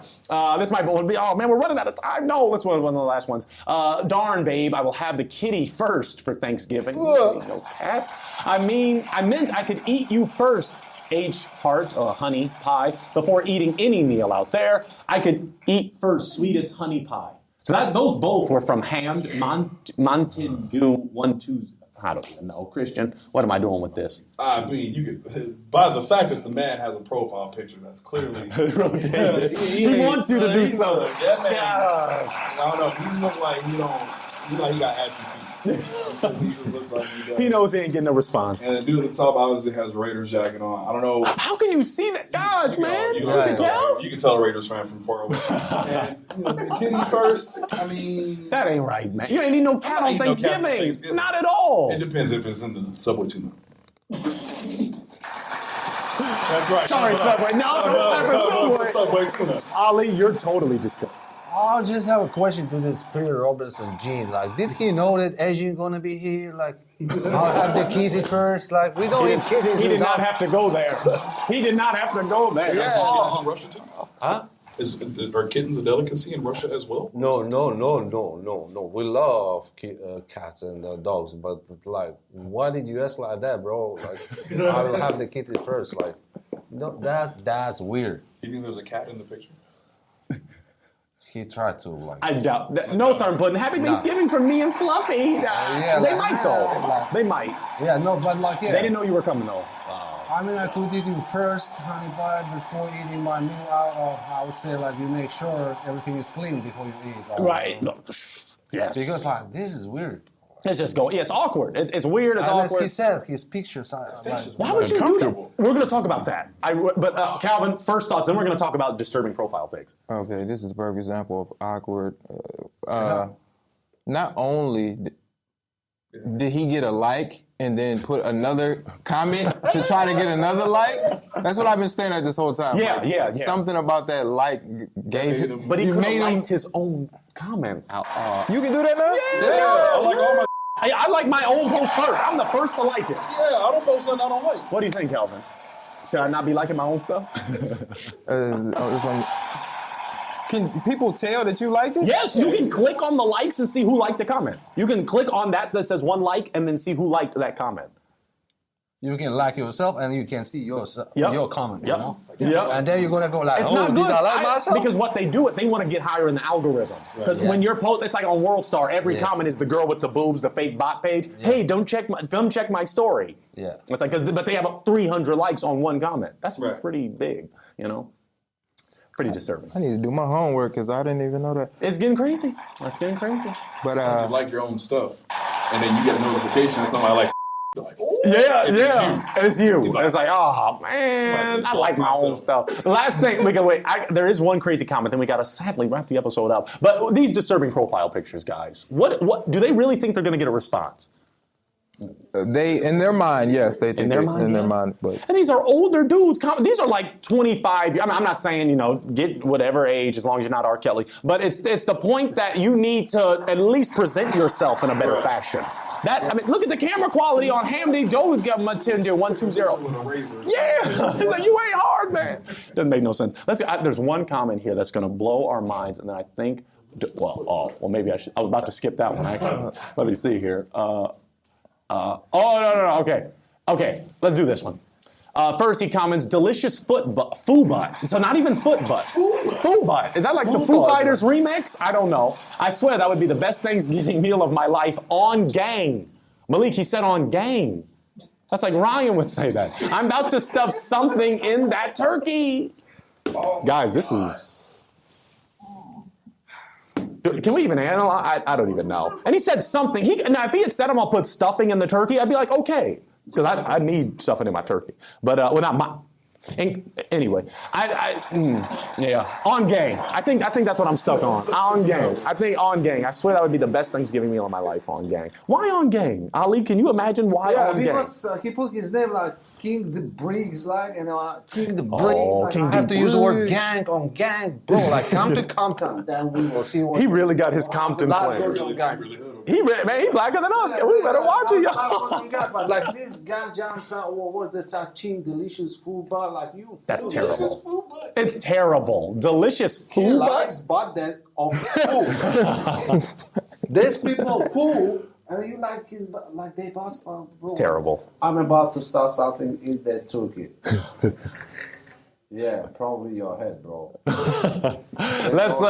this might be. Oh man, we're running out of time. No, let's one of the last ones. Darn, babe, I will have the kitty first for Thanksgiving. No cat. I meant I could eat you first. H heart or honey pie before eating any meal out there. I could eat first sweetest honey pie. So those both were from Hamd Montague 1-2. I don't even know. Christian, what am I doing with this? I mean, you could, by the fact that the man has a profile picture that's clearly Rotated. He wants you to do something. That man, I don't know. He look like he got ashy feet. He just look like he does. He knows he ain't getting a response. And the dude at the top obviously has a Raiders jacket on. I don't know. How can you see that? Dodge, man. You can can tell. You can tell a Raiders fan from far away. And the kitty first. I mean, That ain't right, man. You ain't need no cat I'm on not eating no cat for Thanksgiving. Thanksgiving. Not at all. it depends if it's in the Subway tuna. That's right. Sorry, Subway. No, Subway tuna. Ali, you're totally disgusting. I just have a question to this Peter Robinson Gene. Like, did he know that Asian gonna be here? Like, I'll have the kitty first. Like, we don't eat kitties. He in did not Dutch. have to go there. He did not have to go there. Kittens in Russia too? Huh? Are kittens a delicacy in Russia as well? No. We love cats and dogs, but like, why did you ask like that, bro? Like, I will have the kitty first. Like, no, that's weird. You think there's a cat in the picture? He tried to like. I doubt. No, Sergeant Puddin'. Happy Thanksgiving from me and Fluffy. yeah, They like, might though. like- They might. Yeah, no, but like, yeah. They didn't know you were coming though. I mean, I could eat it first, honey bun, before eating my meal. I would say, like, you make sure everything is clean before you eat. Right. No. Yes. Because, like, this is weird. It's just go. Yeah, it's awkward. It's weird. It's Unless awkward. he said his pictures are like, Why would you do that? We're going to talk about that. But Calvin, first thoughts. Then we're going to talk about disturbing profile pics. Okay, this is a perfect example of awkward. Not only did he get a like and then put another comment to try to get another like? That's what I've been staring at this whole time. Yeah, Like, yeah. Something about that like gave him. But he you could made have him. liked his own comment out. You can do that now? I like all my. I like my own post first. I'm the first to like it. Yeah, I don't post nothing I don't like. What do you think, Calvin? Should I not be liking my own stuff? Can people tell that you liked it? Yes, you can click on the likes and see who liked the comment. You can click on that says one like and then see who liked that comment. you can like yourself and you can see your comment, Yep. you know? Yep. And then you're going to go like, It's oh, not did good I like myself? because what they do, they want to get higher in the algorithm. Because Yeah. when you're it's like on World Star, every Yeah. comment is the girl with the boobs, the fake bot page. Hey, come check my story. Yeah. It's like, but they have 300 likes on one comment. That's Right. pretty big, you know? Pretty disturbing. I need to do my homework because I didn't even know that. It's getting crazy. It's getting crazy. But You like your own stuff, and then you get a notification and somebody like, oh, Yeah, it's yeah. It's you. like- It's like, oh man, I like my own stuff. The last thing, there is one crazy comment, then we gotta sadly wrap the episode up. But these disturbing profile pictures, guys, what do they really think they're gonna get a response? they, in their mind, yes, they think In their it- mind, in their yes. mind, but And these are older dudes. These are like 25. I'm not saying, get whatever age as long as you're not R. Kelly. But it's the point that you need to at least present yourself in a better fashion. Look at the camera quality on Hamdi Dove Matender 120. with a razor. Yeah, it's like, you ain't hard, man. Doesn't make no sense. There's one comment here that's going to blow our minds, and then I think, well, maybe I was about to skip that one actually. Let me see here. No. Okay, let's do this one. First, he comments, delicious foo butt. So not even foot butt. Foo butt. Is that like the Foo Fighters remix? I don't know. I swear that would be the best Thanksgiving meal of my life on gang. Malik, he said on gang. That's like Ryan would say that. I'm about to stuff something in that turkey. Guys, this is... Can we even analyze? I don't even know. And he said something. Now, if he had said, I'm going to put stuffing in the turkey, I'd be like, okay. Because I need stuffing in my turkey. But, not my... Anyway, yeah, on gang. I think that's what I'm stuck on. On gang. I think on gang. I swear that would be the best Thanksgiving meal of my life. On gang. Why on gang? Ali, can you imagine why on gang? Because he put his name like King the Briggs, like, King the Briggs. Like, King I have the to use the word Briggs. gang on gang, bro. Like, come to Compton, then we will see what. He really got his Compton flavor. He blacker than us. We better watch it, y'all. But like this gang jumps out, what the Sachin delicious food bar, like you. That's terrible. It's terrible. Delicious He food likes but that of food. There's people food, and you like his like they boss. Bro, It's terrible. I'm about to start something in that turkey. Yeah, probably your head, bro. Let's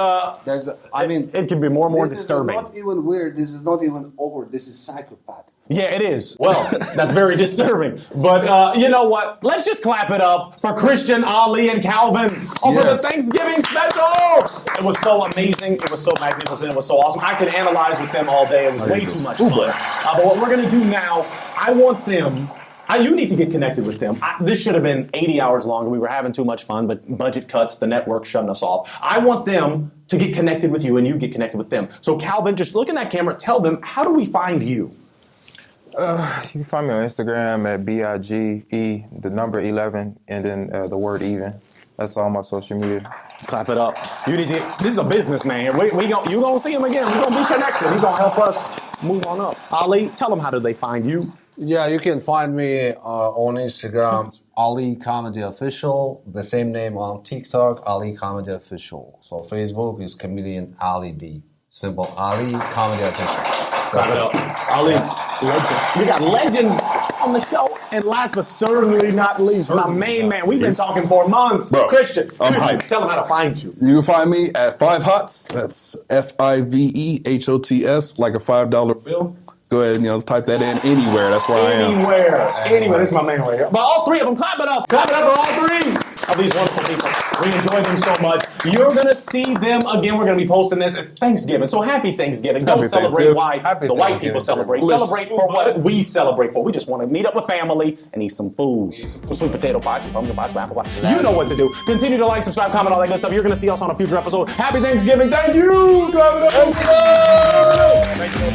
it can be more and more this disturbing. is not even weird. This is not even over. This is psychopath. Yeah, it is. Well, that's very disturbing. But you know what? Let's just clap it up for Christian, Ali, and Calvin for the Thanksgiving special. It was so amazing. It was so magnificent. It was so awesome. I could analyze with them all day. It was way too much fun. But what we're going to do now, I want them... you need to get connected with them. This should have been 80 hours longer. We were having too much fun, but budget cuts, the network shutting us off. I want them to get connected with you, and you get connected with them. So Calvin, just look in that camera. Tell them, how do we find you? you can find me on Instagram at BIGE, the number 11, and then the word even. That's all my social media. Clap it up. You need to. This is a businessman here. You gonna see him again. We're gonna be connected. He's gonna help us move on up. Ali, tell them how do they find you? Yeah, you can find me on Instagram, Ali Comedy Official. The same name on TikTok, Ali Comedy Official. So Facebook is comedian Ali D. Simple, Ali Comedy Official. Clap it up. Ali, legend. We got legends on the show. And last but certainly not least, my main man. We've been talking for months. Bro, Christian, I'm hyped. tell them how to find you. You can find me at 5 Hots. That's FIVEHOTS, like a $5 bill. Go ahead and type that in anywhere. That's where I am. Anywhere. This is my man right here. But all three of them, clap it up. Clap it up for all three of these wonderful people. We enjoy them so much. You're going to see them again. We're going to be posting this. It's Thanksgiving. So happy Thanksgiving. Don't celebrate why the white people celebrate. Celebrate for what we celebrate for. We just want to meet up with family and eat some food. Some sweet potato pie, some pumpkin pie, some apple pie. You know what to do. Continue to like, subscribe, comment, all that good stuff. You're going to see us on a future episode. Happy Thanksgiving. Thank you. Clap it up. Thank you.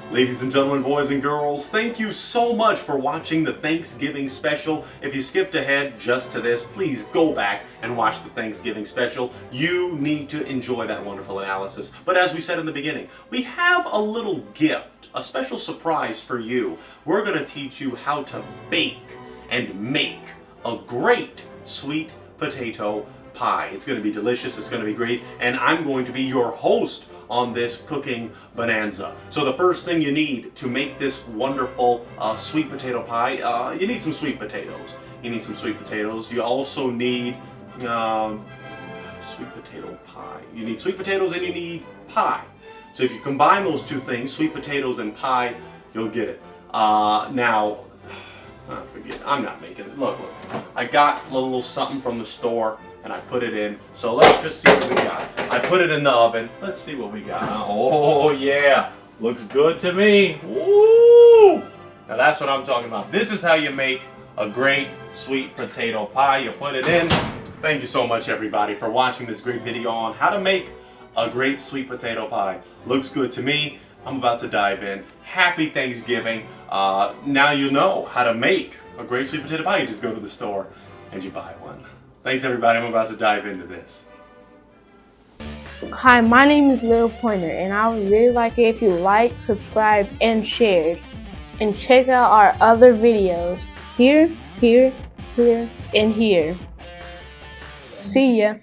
Ladies and gentlemen, boys and girls, thank you so much for watching the Thanksgiving special. If you skipped ahead just to this, please go back and watch the Thanksgiving special. You need to enjoy that wonderful analysis. But as we said in the beginning, we have a little gift, a special surprise for you. We're going to teach you how to bake and make a great sweet potato pie. It's going to be delicious, it's going to be great, and I'm going to be your host on this cooking bonanza. So the first thing you need to make this wonderful sweet potato pie, you need some sweet potatoes. You also need sweet potato pie. You need sweet potatoes and you need pie. So if you combine those two things, sweet potatoes and pie, you'll get it. Now, forget, I'm not making it. Look, I got a little something from the store and I put it in. So let's just see what we got. I put it in the oven. Let's see what we got. Oh yeah, looks good to me. Woo! Now that's what I'm talking about. This is how you make a great sweet potato pie. You put it in. Thank you so much everybody for watching this great video on how to make a great sweet potato pie. Looks good to me. I'm about to dive in. Happy Thanksgiving. Now you know how to make a great sweet potato pie. You just go to the store and you buy one. Thanks everybody, I'm about to dive into this. Hi, my name is Little Pointer, and I would really like it if you like, subscribe, and shared. And check out our other videos here, here, here, and here. See ya.